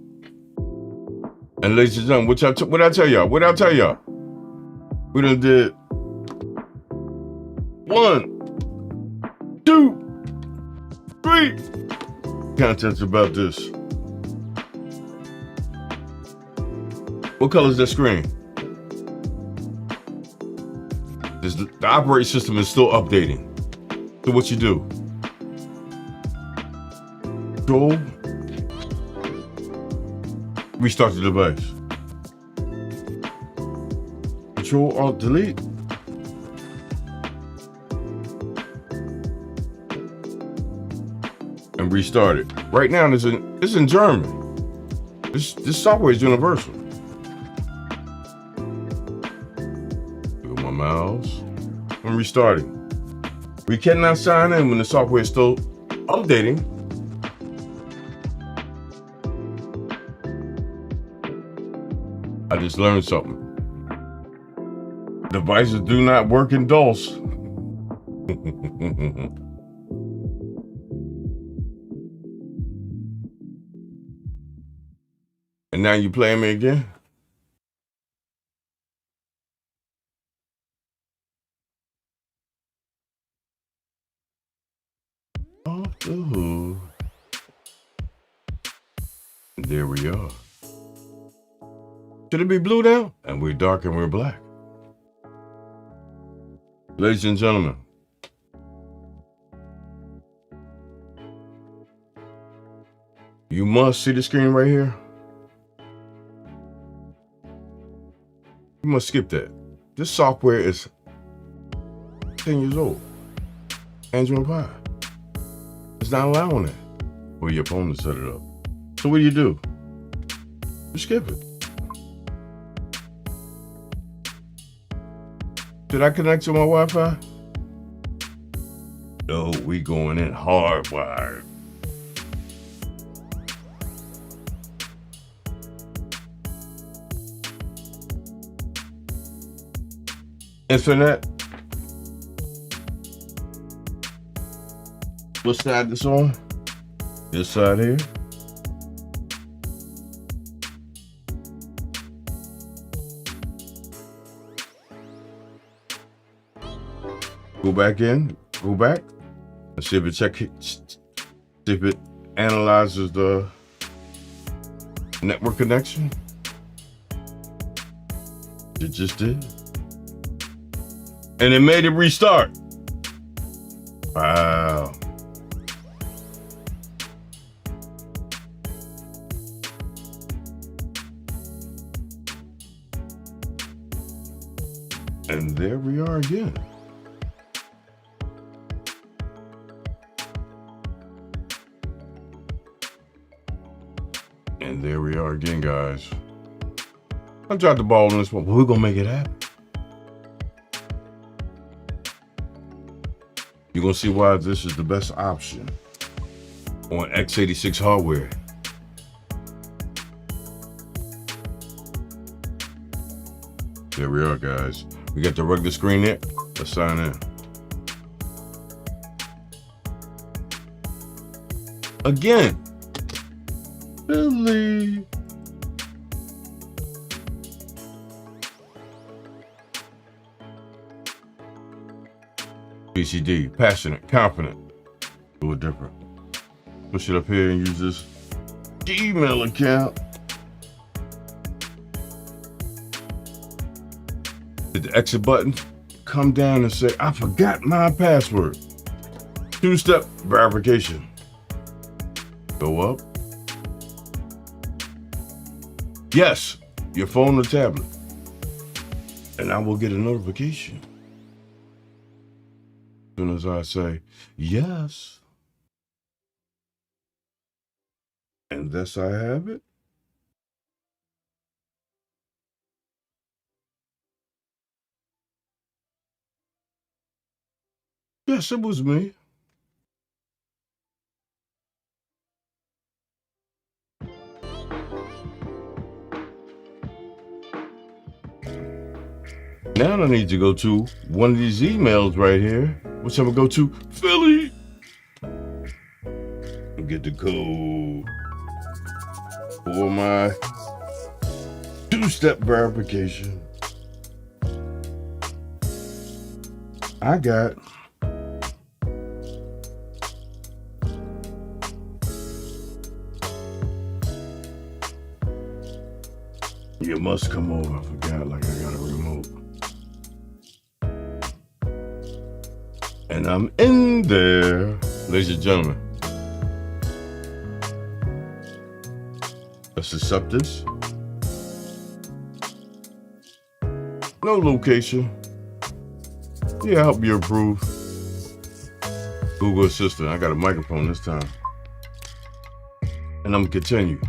And ladies and gentlemen, what I tell y'all? We done did 1, 2, 3 contents about this. What color is that screen? The operating system is still updating. So what you do? Control. Restart the device. Control Alt Delete. And restart it. Right now it's in German. This software is universal. With my mouse. I'm restarting. We cannot sign in when the software is still updating. I just learned something. Devices do not work in DOS. And now you playing me again? Off the hood. There we are. Should it be blue now? And we're dark and we're black. Ladies and gentlemen, you must see the screen right here. You must skip that. This software is 10 years old. Android Pie. It's not allowing it for your phone to set it up. So what do? You skip it. Did I connect to my Wi-Fi? No, we going in hardwired. Internet. What side this on? This side here. Go back in, go back, and see if it analyzes the network connection. It just did. And it made it restart. Wow. And there we are again. And there we are again, guys. I dropped the ball on this one, but we're gonna make it happen. You're gonna see why this is the best option on x86 hardware. There we are, guys. We got the regular screen there. Let's sign in. Again, Billy. PCD, passionate, confident. Do it different. Push it up here and use this Gmail account. Hit the exit button, come down and say, I forgot my password. Two-step verification. Go up. Yes, your phone or tablet. And I will get a notification. As soon as I say, yes. And thus I have it. Yes, it was me. Now I need to go to one of these emails right here, which I'm gonna go to Philly. And get the code for my two-step verification. I got you must come over. I forgot, like I got a remote. And I'm in there, ladies and gentlemen. Let's accept this. No location. Yeah, I hope you approve. Google Assistant. I got a microphone this time. And I'm gonna continue.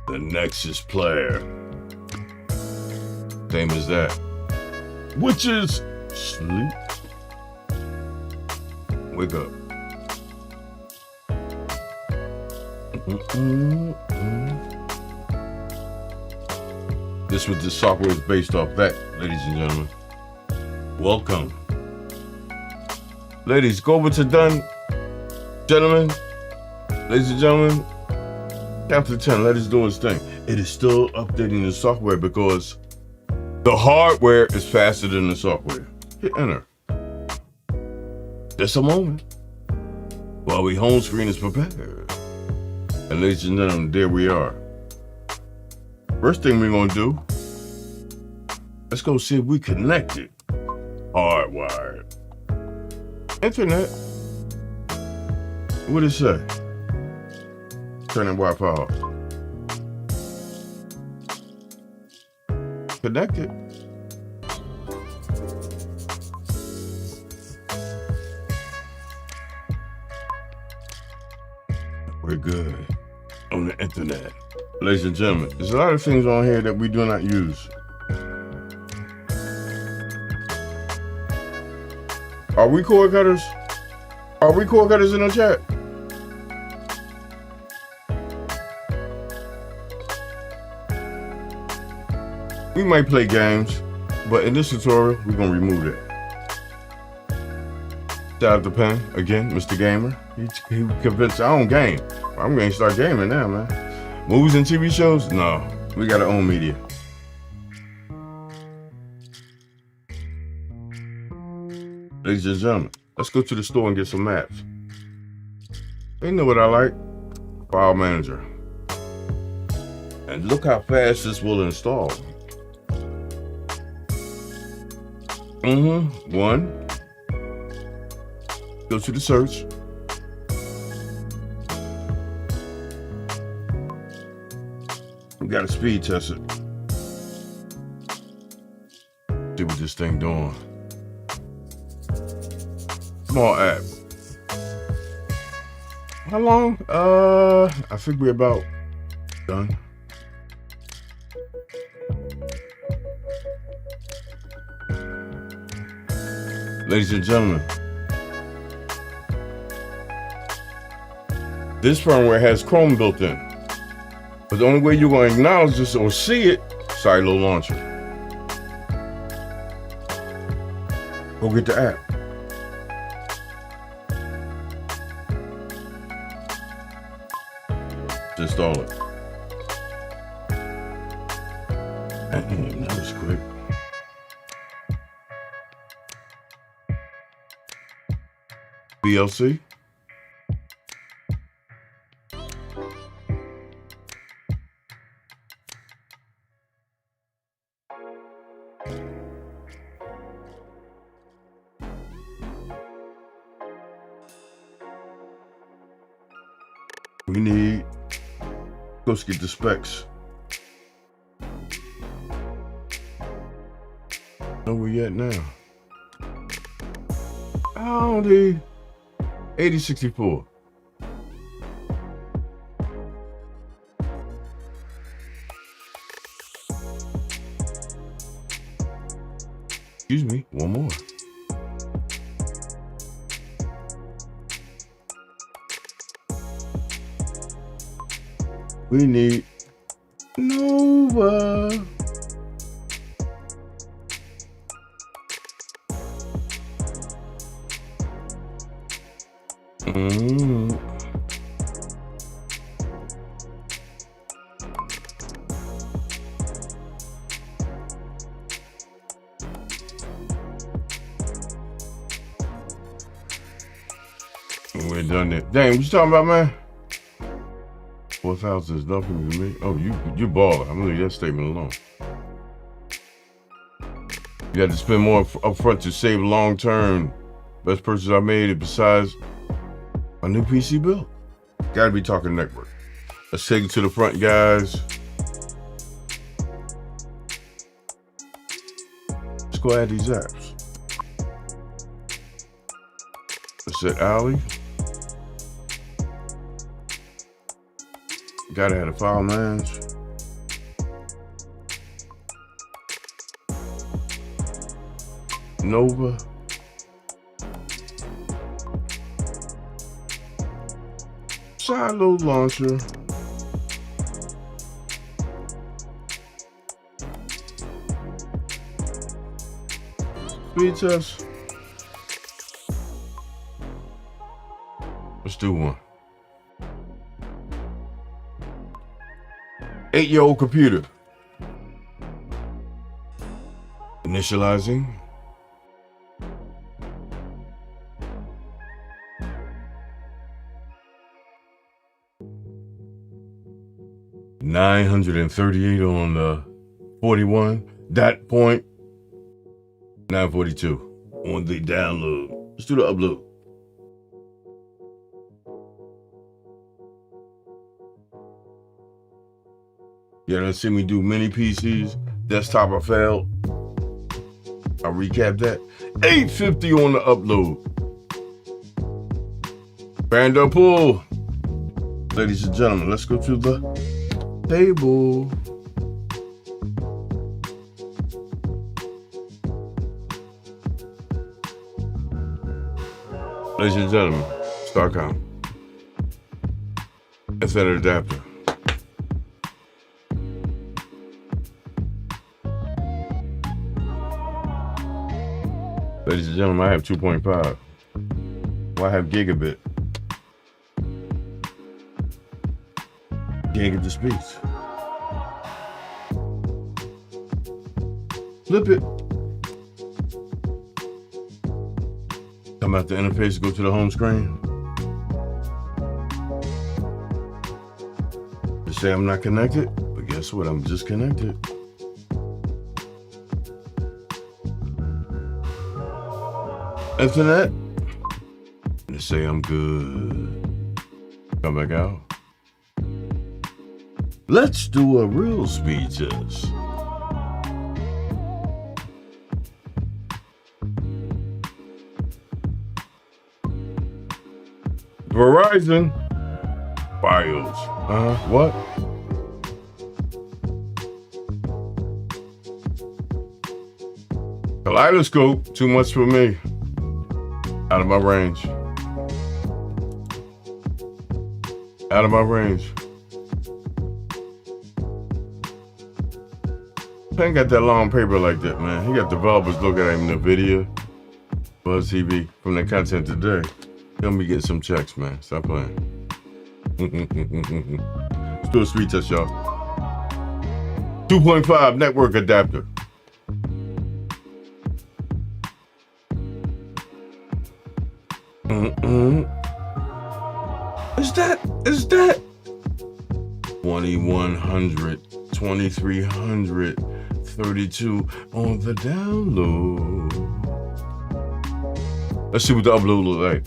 The Nexus Player. Same as that. Which is sleep. Wake up. This was the software is based off that, ladies and gentlemen. Welcome. Ladies, go over to done. Gentlemen, ladies and gentlemen, count to 10, let us do its thing. It is still updating the software because the hardware is faster than the software. Hit enter. Just a moment while we home screen is prepared. And ladies and gentlemen, there we are. First thing we're gonna do, let's go see if we connected. Hardwired. Internet. What did it say? Turning Wi-Fi off. Connected. We're good on the internet. Ladies and gentlemen, there's a lot of things on here that we do not use. Are we cord cutters? Are we cord cutters in the chat? We might play games, but in this tutorial, we're gonna remove it. Shout out to Penn, again, Mr. Gamer. He convinced I don't game. I'm gonna start gaming now, man. Movies and TV shows? No, we got our own media. Ladies and gentlemen, let's go to the store and get some maps. They know what I like. File Manager. And look how fast this will install. One. Go to the search. We got to speed test it. see what this thing doing. Small app. How long? I think we're about done. Ladies and gentlemen, this firmware has Chrome built in, but the only way you're going to acknowledge this or see it, Silo Launcher. Go get the app. Install it. And that was quick. VLC. We need, let's get the specs. Where we at now? Oh, the 8064. Excuse me, one more. We need Nova. We're done there. Dang, what you talking about, man? 4,000 is nothing to me. Oh, you baller. I'm gonna leave that statement alone. You had to spend more up front to save long term. Best purchase I made besides a new PC build. Gotta be talking network. Let's take it to the front, guys. Let's go add these apps. Let's set Alley. Gotta have a file manage. Nova. Silo launcher. Speed test. Let's do one. 8-year-old computer. Initializing. $938 on the 41. That point. 942 on the download. Let's do the upload. Yeah, let's see me do mini PCs. Desktop I failed. I'll recap that. 850 on the upload. Brando pull. Ladies and gentlemen, let's go to the table. Ladies and gentlemen, start count. Ethernet adapter. Ladies and gentlemen, I have 2.5. Well, I have gigabit. Can't get the speeds. Flip it. Come out the interface, go to the home screen. Just say I'm not connected, but guess what? I'm just connected. Internet. Just say I'm good. Come back out. Let's do a real speed test. Verizon. Files. What? Kaleidoscope. Too much for me. Out of my range. Out of my range. I ain't got that long paper like that, man. He got developers looking at him in the video. Buzz TV from the content today. He'll be getting some checks, man. Stop playing. Let's do a speed test, y'all. 2.5 network adapter. Is that 2100, 2300, 32 on the download. Let's see what the upload look like.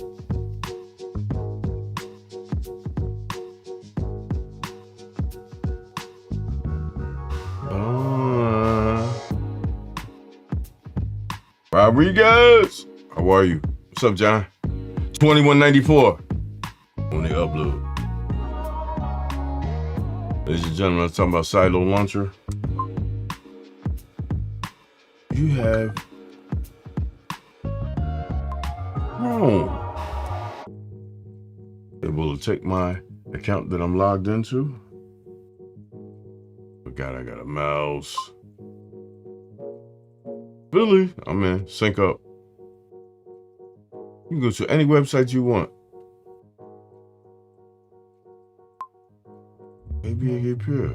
Rodriguez, how are you? What's up, John? 2194 on the upload. Ladies and gentlemen, I'm talking about Silo Launcher. You have Chrome. It will take my account that I'm logged into. Forgot I got a mouse. Philly, I'm in. Sync up. You can go to any website you want. APK.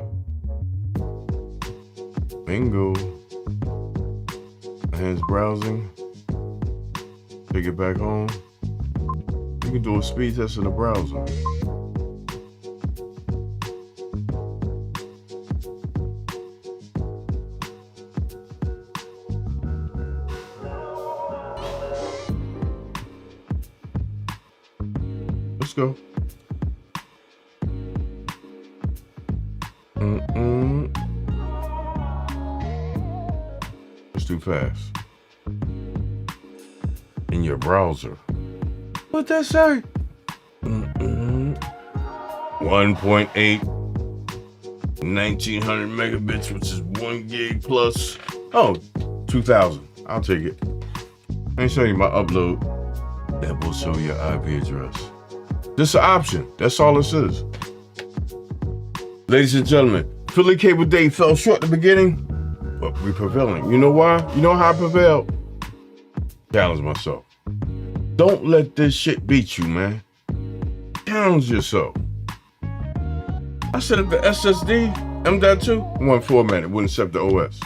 Bingo. Enhanced browsing. Take it back home. You can do a speed test in the browser. Let's go. It's too fast. In your browser. What that say? 1.8 1900 megabits, which is 1 gig plus. Oh, 2000. I'll take it. Let me show you my upload. That will show your IP address. This is an option. That's all this is. Ladies and gentlemen, Philly Cable Day fell short at the beginning, but we're prevailing. You know why? You know how I prevailed? Challenge myself. Don't let this shit beat you, man. Challenge yourself. I set up the SSD, M.2, one format, it wouldn't accept the OS.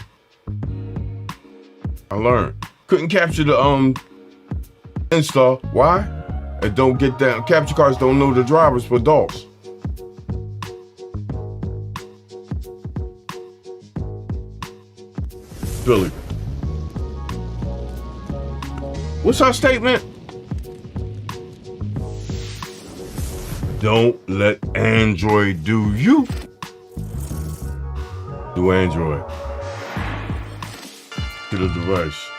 I learned. Couldn't capture the install. Why? It don't get down. Capture cards don't know the drivers for DOS. Philly. What's our statement? Don't let Android do you. Do Android. To the device.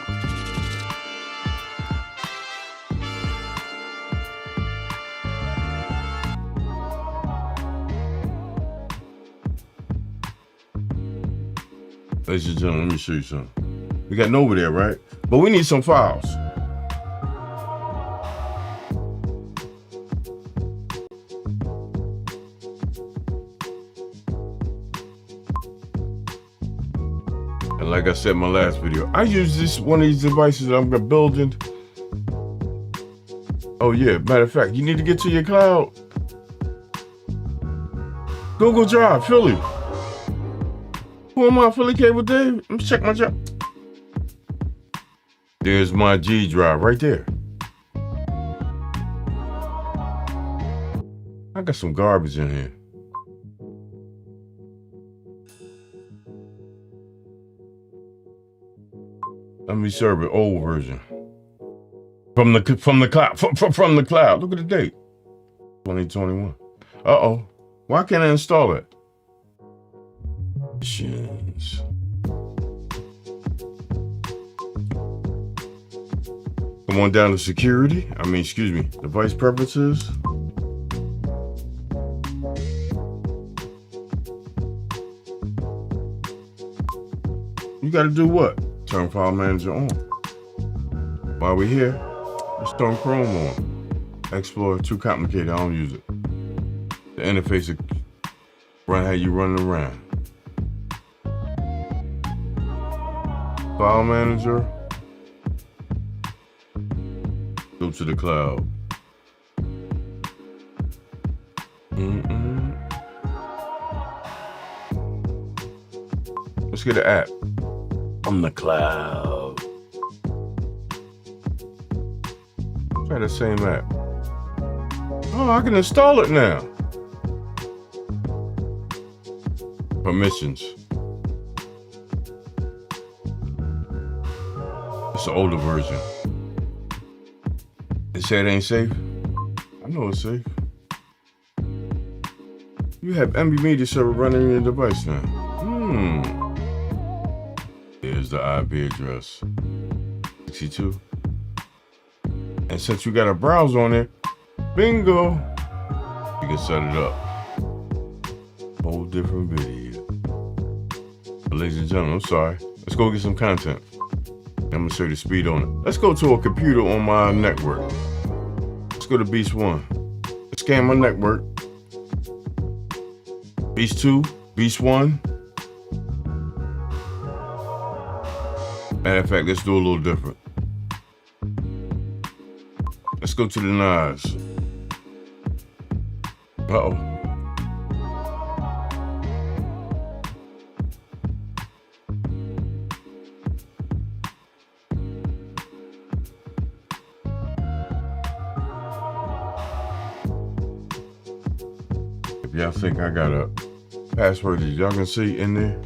Ladies and gentlemen, let me show you something. We got Nova there, right? But we need some files. And like I said in my last video, I use this one of these devices that I'm building. Oh yeah, matter of fact, you need to get to your cloud. Google Drive, Philly. Who am I, Philly Cable Dave? Let me check my job. There's my G drive right there. I got some garbage in here. Let me serve an old version. From the cloud. From the cloud. Look at the date. 2021. Uh-oh. Why can't I install it? Come on down to security. Excuse me, device preferences. you gotta do what? Turn File Manager on. While we're here, let's turn Chrome on. Explorer, too complicated, I don't use it. The interface will run how you run around. File Manager, go to the cloud. Let's get an app on the cloud. Try the same app. Oh, I can install it now. Permissions. It's an older version. They say it ain't safe. I know it's safe. You have MB Media Server running in your device now. Here's the IP address. 62. And since you got a browser on it, bingo, you can set it up. Whole different video. But ladies and gentlemen, I'm sorry. Let's go get some content. I'm gonna show you the speed on it. Let's go to a computer on my network. Let's go to Beast 1. Let's scan my network. Beast 2, Beast 1. Matter of fact, let's do a little different. Let's go to the NAS. Uh-oh. If y'all think I got a password that y'all can see in there,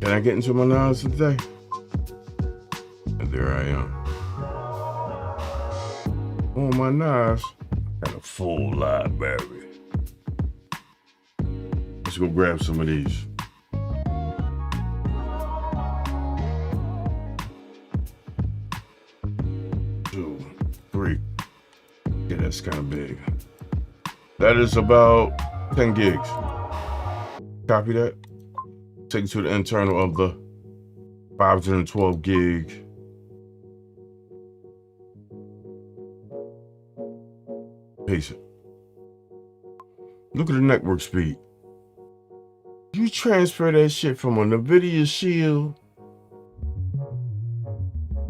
can I get into my NAS today? And there I am. On my NAS, got a full library. Let's go grab some of these. Two, three. Yeah, that's kind of big. That is about 10 gigs. Copy that. Take it to the internal of the 512 gig. Paste it. Look at the network speed. You transfer that shit from a NVIDIA Shield,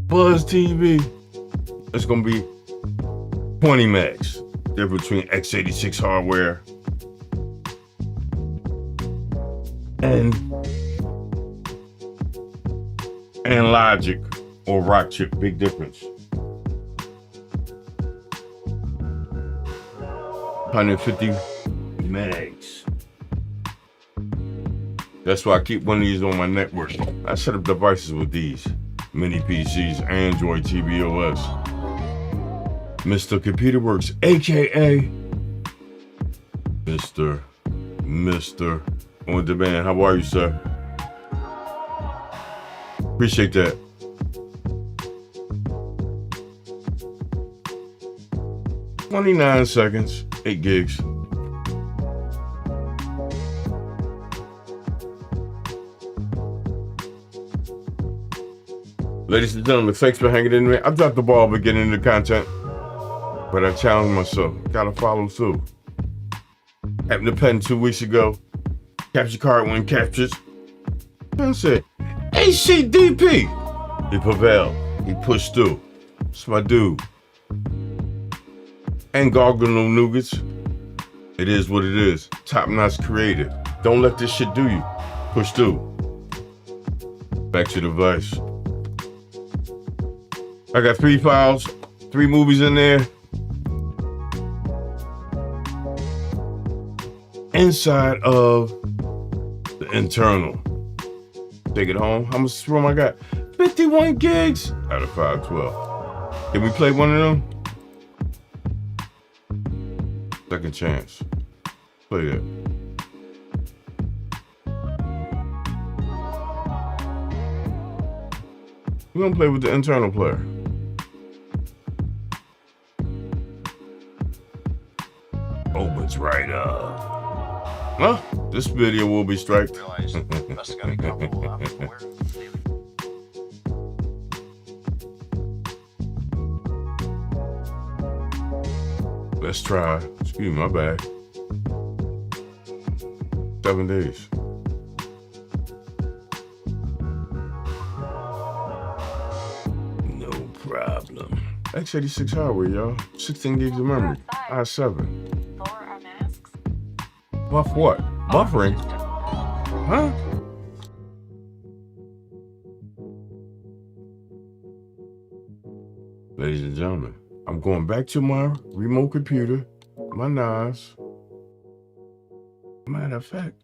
Buzz TV, it's gonna be 20 megs. Difference between x86 hardware and Logic or Rock chip, big difference. 150 megs. That's why I keep one of these on my network. I set up devices with these mini PCs, Android TV OS. Mr. Computer Works, AKA Mr. On Demand. How are you, sir? Appreciate that. $29 seconds, 8 gigs. Ladies and gentlemen, thanks for hanging in there. I dropped the ball beginning the content, but I challenged myself. Gotta follow through. Happened to pen 2 weeks ago. Capture card when captured. I said, HCDP. He prevailed. He pushed through. It's my dude. And Goggle no nougats. It is what it is. Top-notch creative. Don't let this shit do you. Push through. Back to the device. I got 3 files, 3 movies in there. Inside of the internal. Take it home. How much room I got? 51 gigs out of 512. Can we play one of them? Second chance. Play that. We're gonna play with the internal player. Opens right up. Well, this video will be striked. Let's try. Excuse me, my bad. 7 days. No problem. X86 hardware, y'all. 16 gigs of memory. i7. Buff what? Buffering? Huh? Ladies and gentlemen, I'm going back to my remote computer, my NAS. Matter of fact,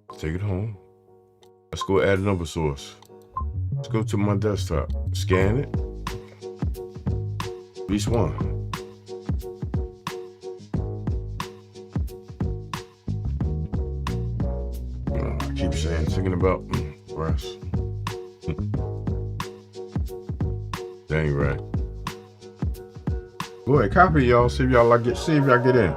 let's take it home. Let's go add another source. Let's go to my desktop, scan it. Beast 1. I keep saying, thinking about breasts. That ain't right. Go ahead, copy y'all. See if y'all like it. See if y'all get in.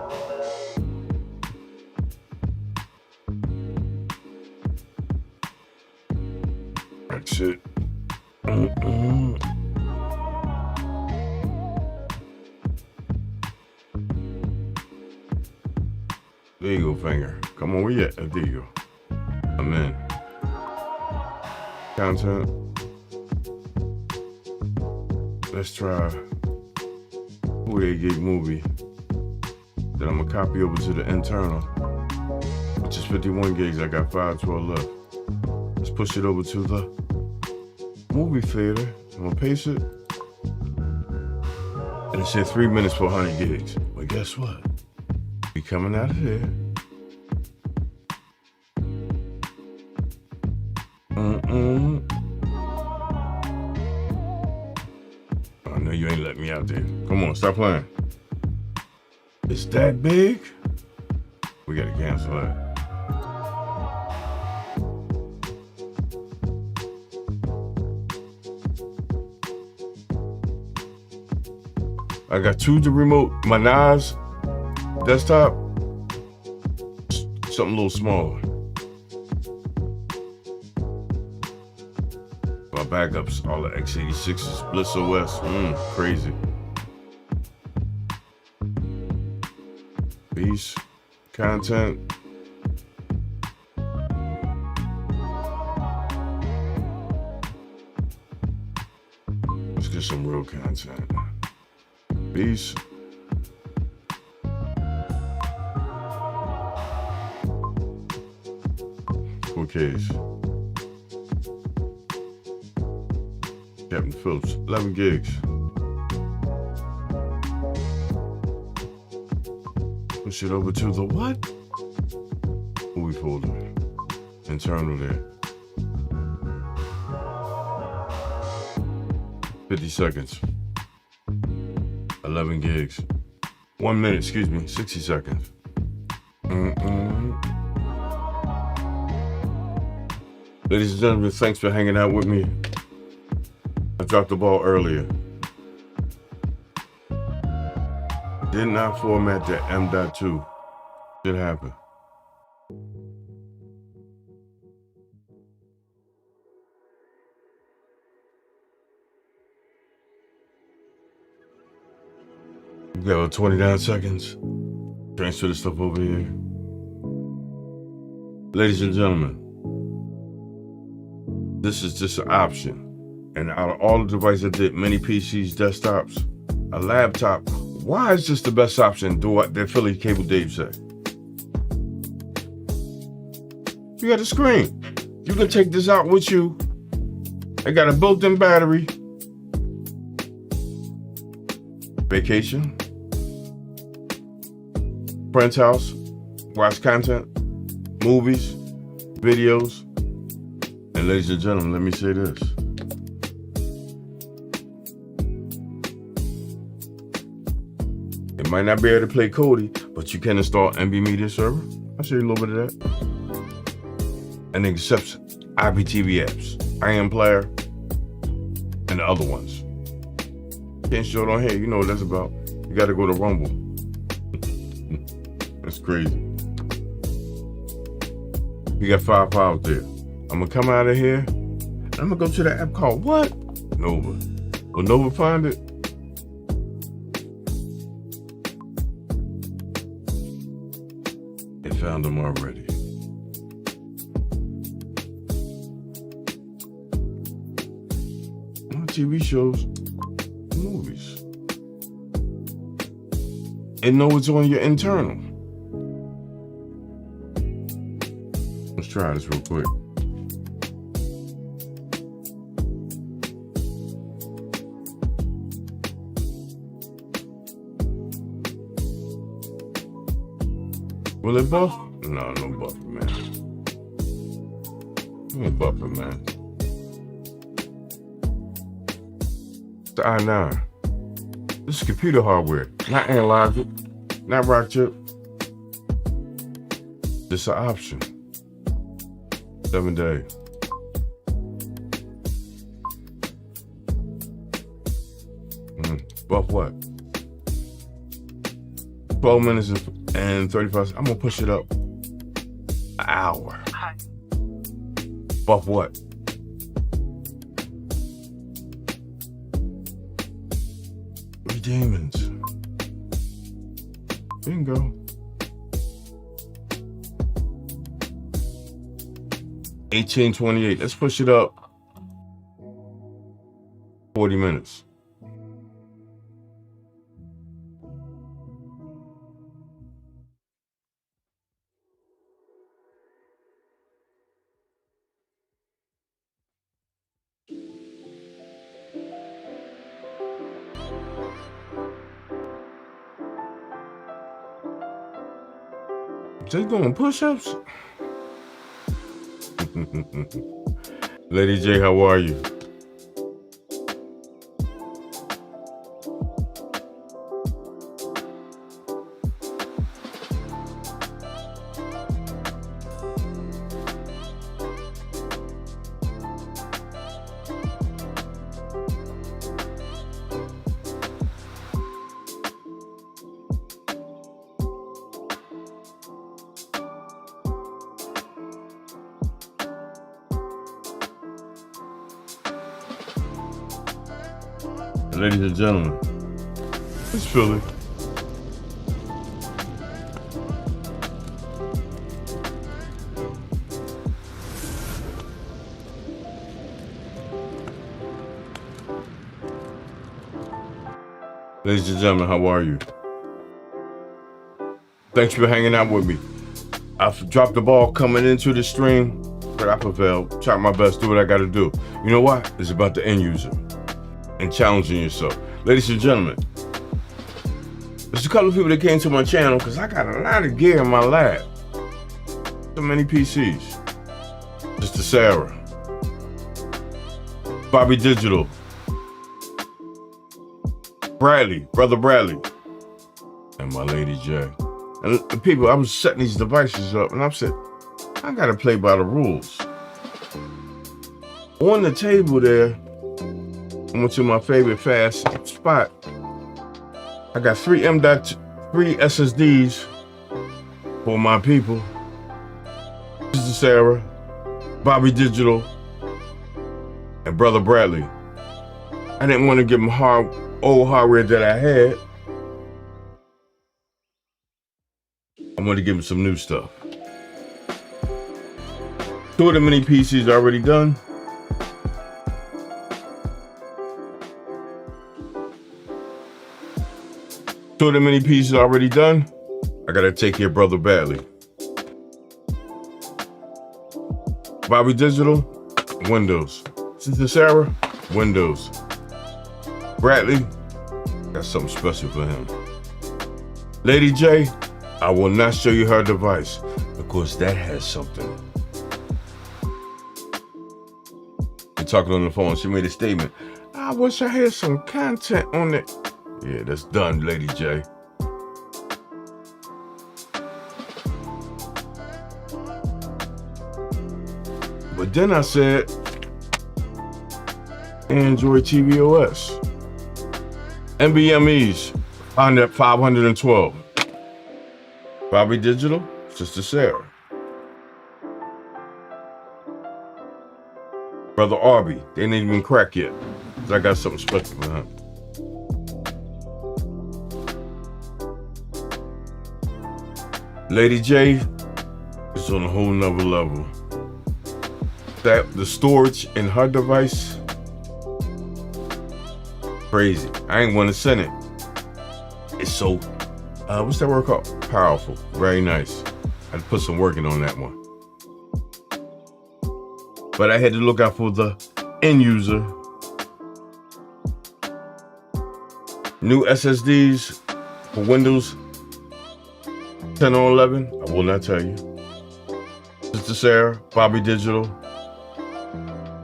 That's it. There you go, finger. Come on, where you at? Oh, there you go. I'm in. Content. Let's try 48 gig movie. Then I'm gonna copy over to the internal, which is 51 gigs. I got 512 left. Let's push it over to the movie theater. I'm gonna paste it. And it said 3 minutes for 100 gigs. Well, guess what? We coming out of here. I know you ain't letting me out there. Come on, stop playing. It's that big? We gotta cancel that. I got two to remote. My NAS desktop, something a little smaller. My backups, all the X86s, Bliss OS, crazy. Peace, content. Let's get some real content. Peace. Case. Captain Phillips, 11 gigs. Push it over to the what? Movie folder. Internal there. 50 seconds. 11 gigs. 1 minute, excuse me, 60 seconds. Ladies and gentlemen, thanks for hanging out with me. I dropped the ball earlier. Did not format the M.2. It happened. We got about 29 seconds. Transfer the stuff over here. Ladies and gentlemen, this is just an option. And out of all the devices I did, many PCs, desktops, a laptop, why is this the best option? Do what the Philly Cable Dave say? You got a screen. You can take this out with you. I got a built-in battery. Vacation. Friend's house. Watch content. Movies. Videos. And ladies and gentlemen, let me say this. It might not be able to play Kodi, but you can install MB Media Server. I'll show you a little bit of that. And it accepts APK apps, IM Player, and the other ones. Can't show it on here, you know what that's about. You You gotta go to Rumble. That's crazy. You got 5 files there. I'm gonna come out of here. And I'm gonna go to the app called what? Nova. Will Nova find it? They found them already. TV shows, movies. And know it's on your internal. Let's try this real quick. Will it buff? No, no buffer, man. No buffer, man. The i9. This is computer hardware, not analog, not rock chip. This is an option. 7 days. Buff what? 12 minutes and 35. I'm gonna push it up an hour. Buff what? Demons. Bingo. $18.28. Let's push it up 40 minutes. They doing push-ups? Lady J, how are you? Ladies and gentlemen, it's Philly. Ladies and gentlemen, how are you? Thanks for hanging out with me. I've dropped the ball coming into the stream, but I prevailed. Try my best, do what I gotta do. You know what? It's about the end user and challenging yourself. Ladies and gentlemen, there's a couple of people that came to my channel because I got a lot of gear in my lab. So many PCs. Sister Sarah, Bobby Digital, Bradley, Brother Bradley, and my Lady J. And the people, I was setting these devices up and I said, I gotta play by the rules. On the table there, I went to my favorite fast spot. I got 3 M.3 SSDs for my people. Sister Sarah, Bobby Digital, and Brother Bradley. I didn't want to give them old hardware that I had. I wanted to give them some new stuff. 2 of the mini PCs already done. Two of the mini pieces already done. I gotta take care of Brother Bradley. Bobby Digital, Windows. Sister Sarah, Windows. Bradley, got something special for him. Lady J, I will not show you her device because that has something. We're talking on the phone. She made a statement. I wish I had some content on it. Yeah, that's done, Lady J. But then I said, Android TV OS. NVMe's On that 512. Bobby Digital, Sister Sarah. Brother Arby, they ain't even crack yet. Cause I got something special for him. Lady J is on a whole nother level. That the storage in her device, crazy. I ain't want to send it. It's so, what's that word called? Powerful. Very nice. I had to put some working on that one. But I had to look out for the end user. New SSDs for Windows 10 or 11. I will not tell you. Sister Sarah, Bobby Digital,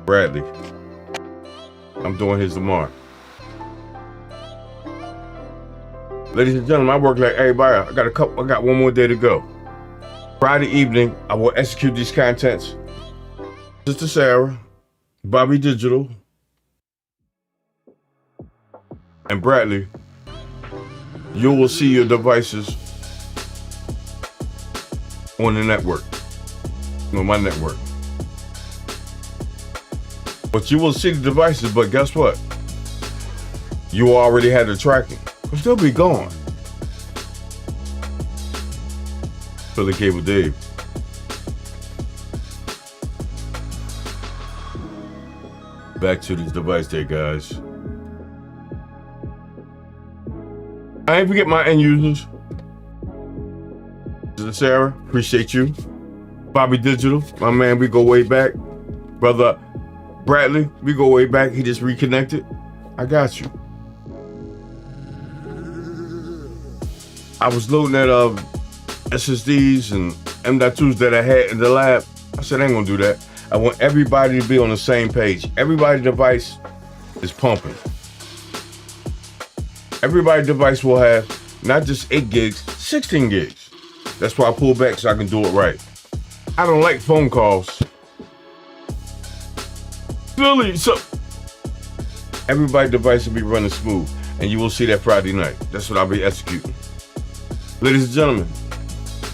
Bradley. I'm doing his tomorrow. Ladies and gentlemen, I work like everybody. I got one more day to go. Friday evening, I will execute these contents. Sister Sarah, Bobby Digital, and Bradley, you will see your devices on the network, on my network. But you will see the devices, but guess what? You already had the tracking, because they'll be gone. Philly Cable Dave. Back to this device there, guys. I ain't forget my end users. Sister Sarah, appreciate you. Bobby Digital, my man, we go way back. Brother Bradley, we go way back. He just reconnected. I got you. I was loading at SSDs and M.2s that I had in the lab. I said, I ain't gonna do that. I want everybody to be on the same page. Everybody's device is pumping. Everybody's device will have not just 8 gigs, 16 gigs. That's why I pull back so I can do it right. I don't like phone calls. Really, so everybody's device will be running smooth, and you will see that Friday night. That's what I'll be executing. Ladies and gentlemen,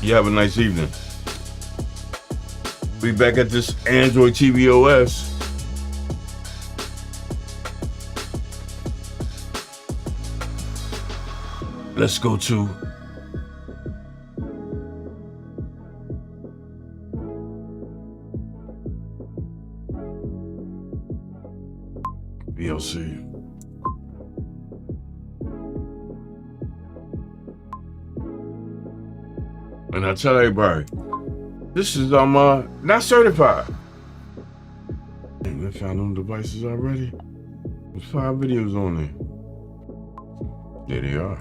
you have a nice evening. Be back at this Android TV OS. Let's go to VLC. And I tell everybody, this is not certified. Dang, we found them devices already. There's 5 videos on there. There they are.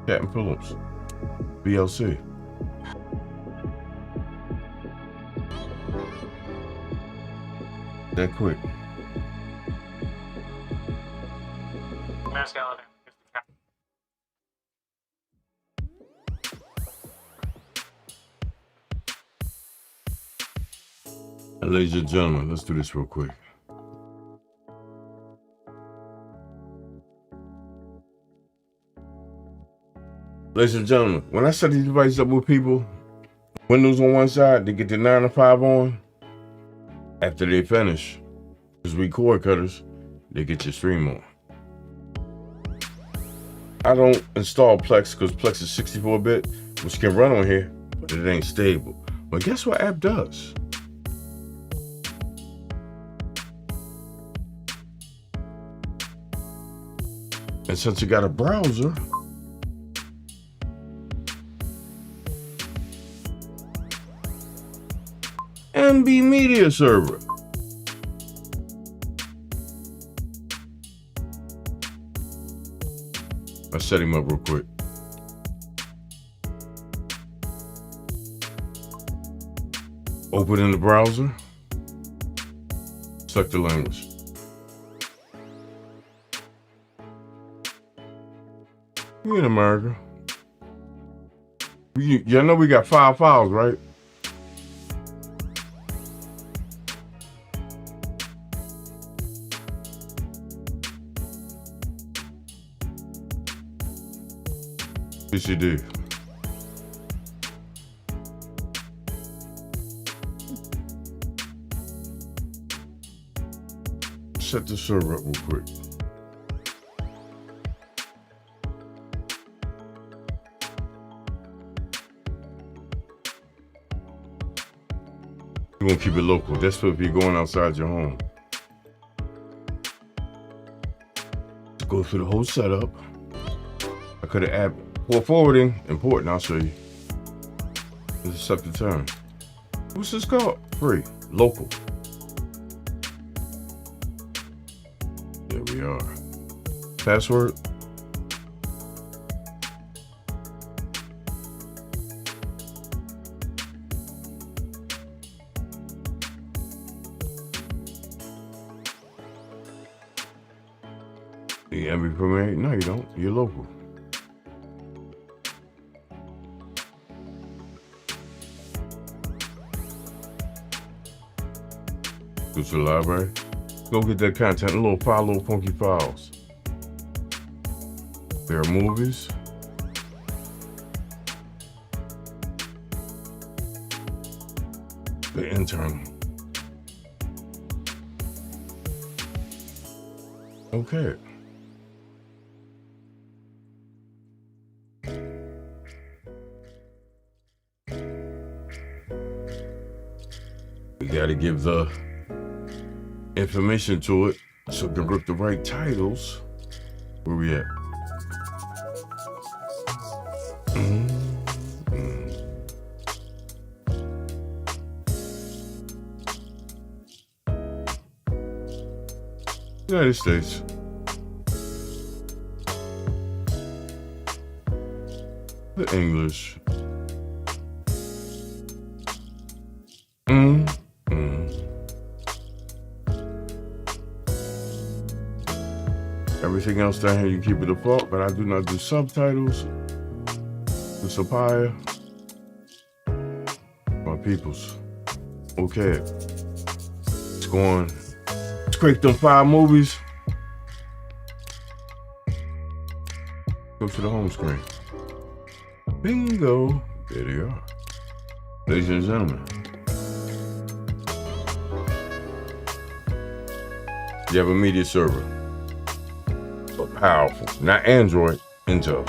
Captain Phillips, VLC. That quick. And ladies and gentlemen, let's do this real quick. Ladies and gentlemen, when I set these devices up with people, Windows on one side, they get the 9 to 5 on. After they finish, because we cord cutters, they get your stream on. I don't install Plex because Plex is 64-bit, which can run on here, but it ain't stable. But guess what app does? And since you got a browser, MB Media Server. I'll set him up real quick. Open in the browser. Select the language. We in America. Y'all know we got 5 files, right? PCD. Set the server up real quick. You're gonna keep it local. That's for if you're going outside your home. Go through the whole setup. I could have added for forwarding. Important, I'll show you. Let's accept the term. What's this called? Free. Local. There we are. Password. The MV Premier? No, you don't. You're local. Go to the library. Go get that content. A little file, little funky files. There are movies. The internal. Okay. We gotta give the information to it so it can grip the right titles. Where we at? United States. The English. Everything else down here you keep it default, but I do not do subtitles. The supplier. My peoples. Okay. It's going. Let's create them 5 movies. Go to the home screen. Bingo. There they are. Ladies and gentlemen. You have a media server. But powerful. Not Android, Intel.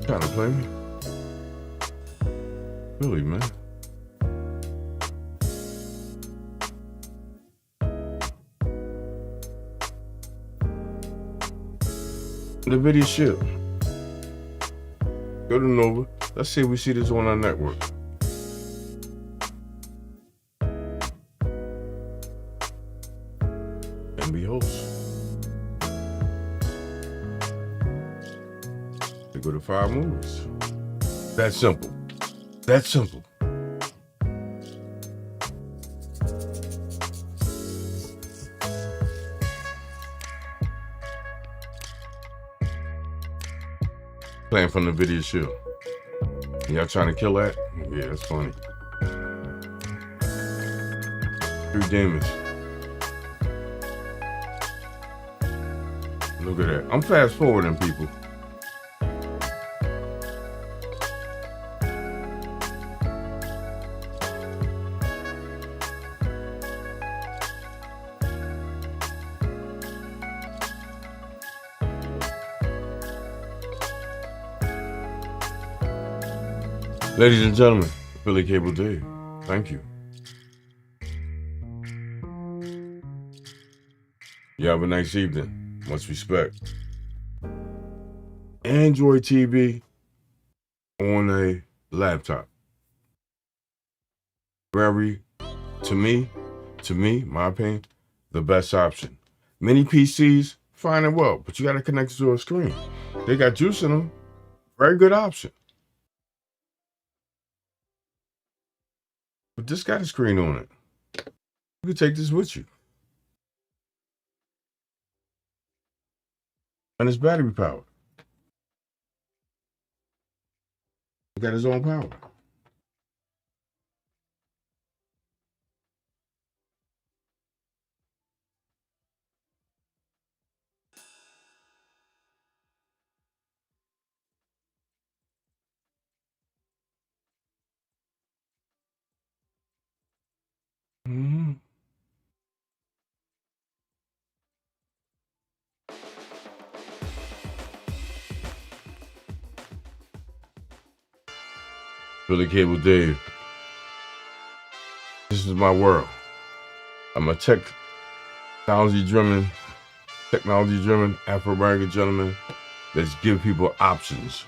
Trying to play me? Really, man? The video ship. Go to Nova. Let's see if we see this on our network. MB host. We go to 5 movies. That's simple. That's simple. Playing from the video shield. Y'all trying to kill that? Yeah, that's funny. 3 damage. Look at that. I'm fast forwarding, people. Ladies and gentlemen, Philly Cable Dave, thank you. You have a nice evening. Much respect. Android TV on a laptop. Very, to me, my opinion, the best option. Many PCs, fine and well, but you got to connect it to a screen. They got juice in them. Very good option. But this got a screen on it. You can take this with you. And it's battery powered. He got his own power. Mm-hmm. Philly Cable Dave. This is my world. I'm a technology-driven Afro-American gentleman that's give people options.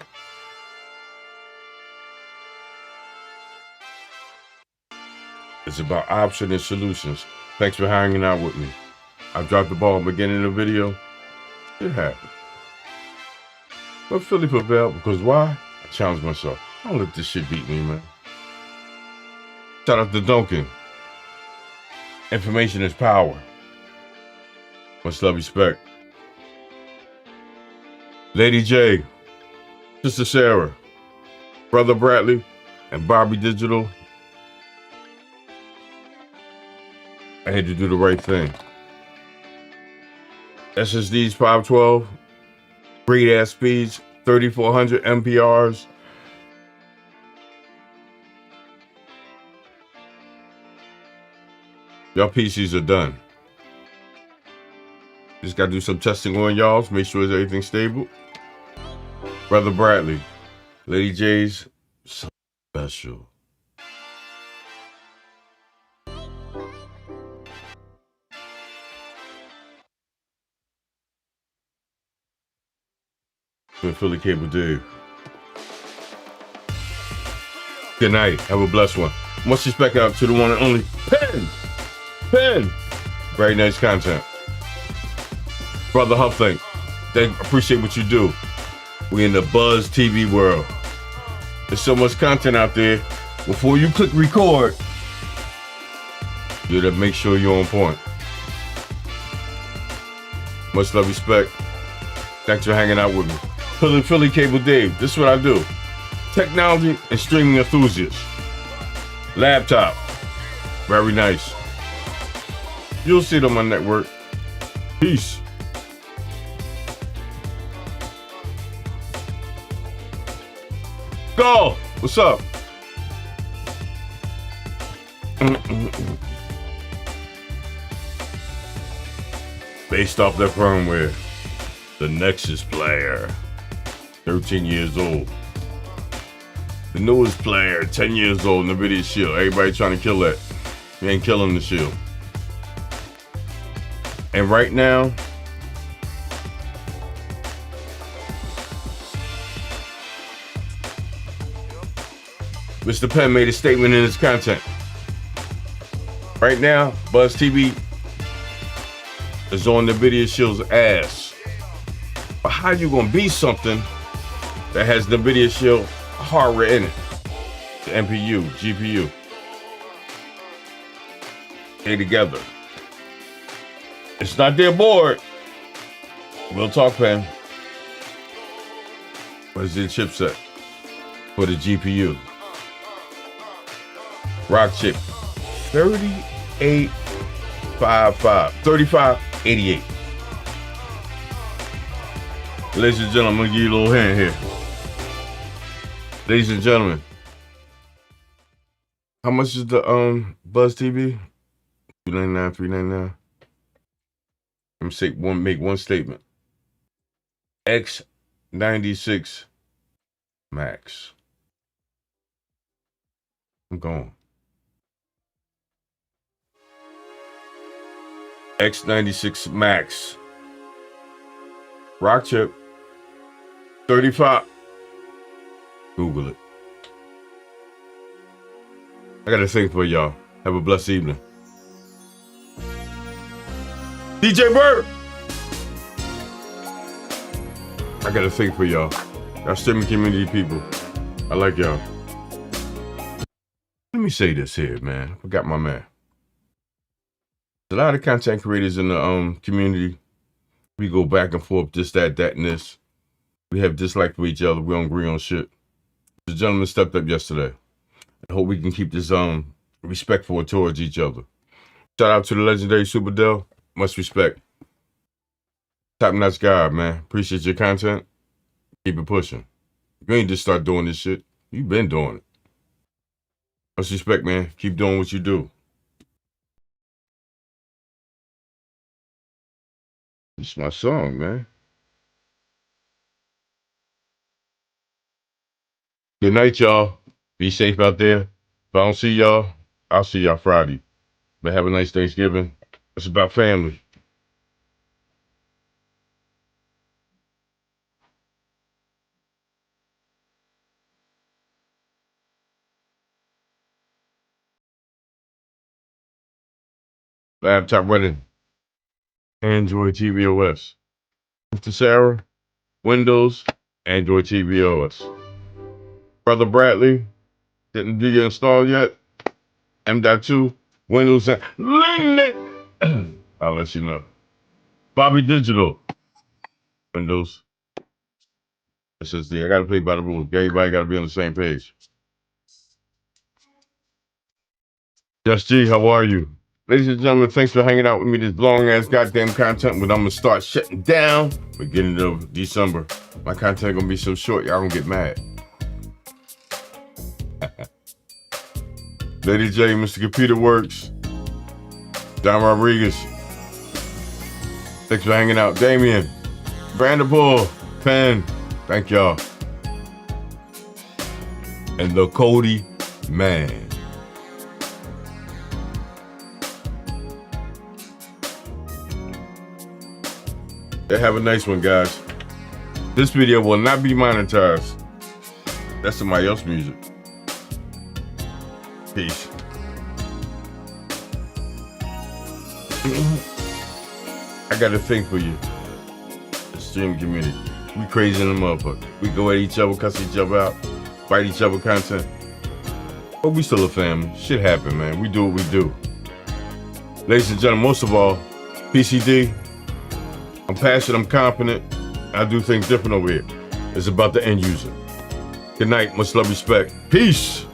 It's about options and solutions. Thanks for hanging out with me. I dropped the ball at the beginning of the video. It happened. But Philly prevailed because why? I challenged myself. I don't let this shit beat me, man. Shout out to Duncan. Information is power. Much love, respect. Lady J, Sister Sarah, Brother Bradley, and Bobby Digital. I had to do the right thing. SSDs 512, great ass speeds, 3400 MPRs. Y'all PCs are done. Just gotta do some testing on y'all's, make sure everything's stable. Brother Bradley, Lady J's, so special. Been Philly Cable Dave. Good night. Have a blessed one. Much respect out to the one and only Pen. Very nice content. Brother Huffling, they appreciate what you do. We in the Buzz TV world. There's so much content out there. Before you click record, you gotta make sure you're on point. Much love, respect. Thanks for hanging out with me. Philly Cable Dave. This is what I do. Technology and streaming enthusiast. Laptop. Very nice. You'll see it on my network. Peace. Go. What's up? Based off that firmware, the Nexus Player, 13 years old. The newest player, 10 years old, NVIDIA Shield. Everybody trying to kill that. You ain't killing the Shield. And right now, Mr. Penn made a statement in his content. Right now, Buzz TV is on the NVIDIA Shield's ass. But how you gonna be something that has the NVIDIA Shield hardware in it? The NPU, GPU. They together. It's not their board. We'll talk, Penn. But it's their chipset for the GPU. Rock chip 3588. Ladies and gentlemen, I'm gonna give you a little hand here. Ladies and gentlemen, how much is the Buzz TV? $299, $399. Let me make one statement. X86 Max. I'm going. X86 Max. Rock chip. 35. Google it. I got a thing for y'all. Have a blessed evening. DJ Bird. I got a thing for y'all. Y'all streaming community people. I like y'all. Let me say this here, man. I forgot my man. There's a lot of content creators in the community. We go back and forth, this, that, and this. We have dislike for each other. We don't agree on shit. The gentleman stepped up yesterday. I hope we can keep this respectful towards each other. Shout out to the legendary Super Dell. Much respect. Top-notch guy, man. Appreciate your content. Keep it pushing. You ain't just start doing this shit. You been doing it. Much respect, man. Keep doing what you do. It's my song, man. Good night, y'all. Be safe out there. If I don't see y'all, I'll see y'all Friday. But have a nice Thanksgiving. It's about family. Laptop running Android TV OS. Mr. Sarah, Windows, Android TV OS. Brother Bradley, didn't do your install yet? M.2, Windows, I'll let you know. Bobby Digital, Windows, SSD. I gotta play by the rules. Everybody gotta be on the same page. Just G, how are you? Ladies and gentlemen, thanks for hanging out with me this long ass goddamn content, but I'm gonna start shutting down beginning of December. My content gonna be so short, y'all gonna get mad. Lady J, Mr. Computer Works, Don Rodriguez. Thanks for hanging out. Damien, Branderpool, Penn, thank y'all. And the Cody Man. Have a nice one, guys. This video will not be monetized. That's somebody else's music. Peace. I got a thing for you. The stream community. We crazy in the motherfucker. We go at each other, cuss each other out, fight each other content. But we still a family. Shit happen, man. We do what we do. Ladies and gentlemen, most of all, PCD. I'm passionate, I'm confident. I do things different over here. It's about the end user. Good night, much love, respect. Peace.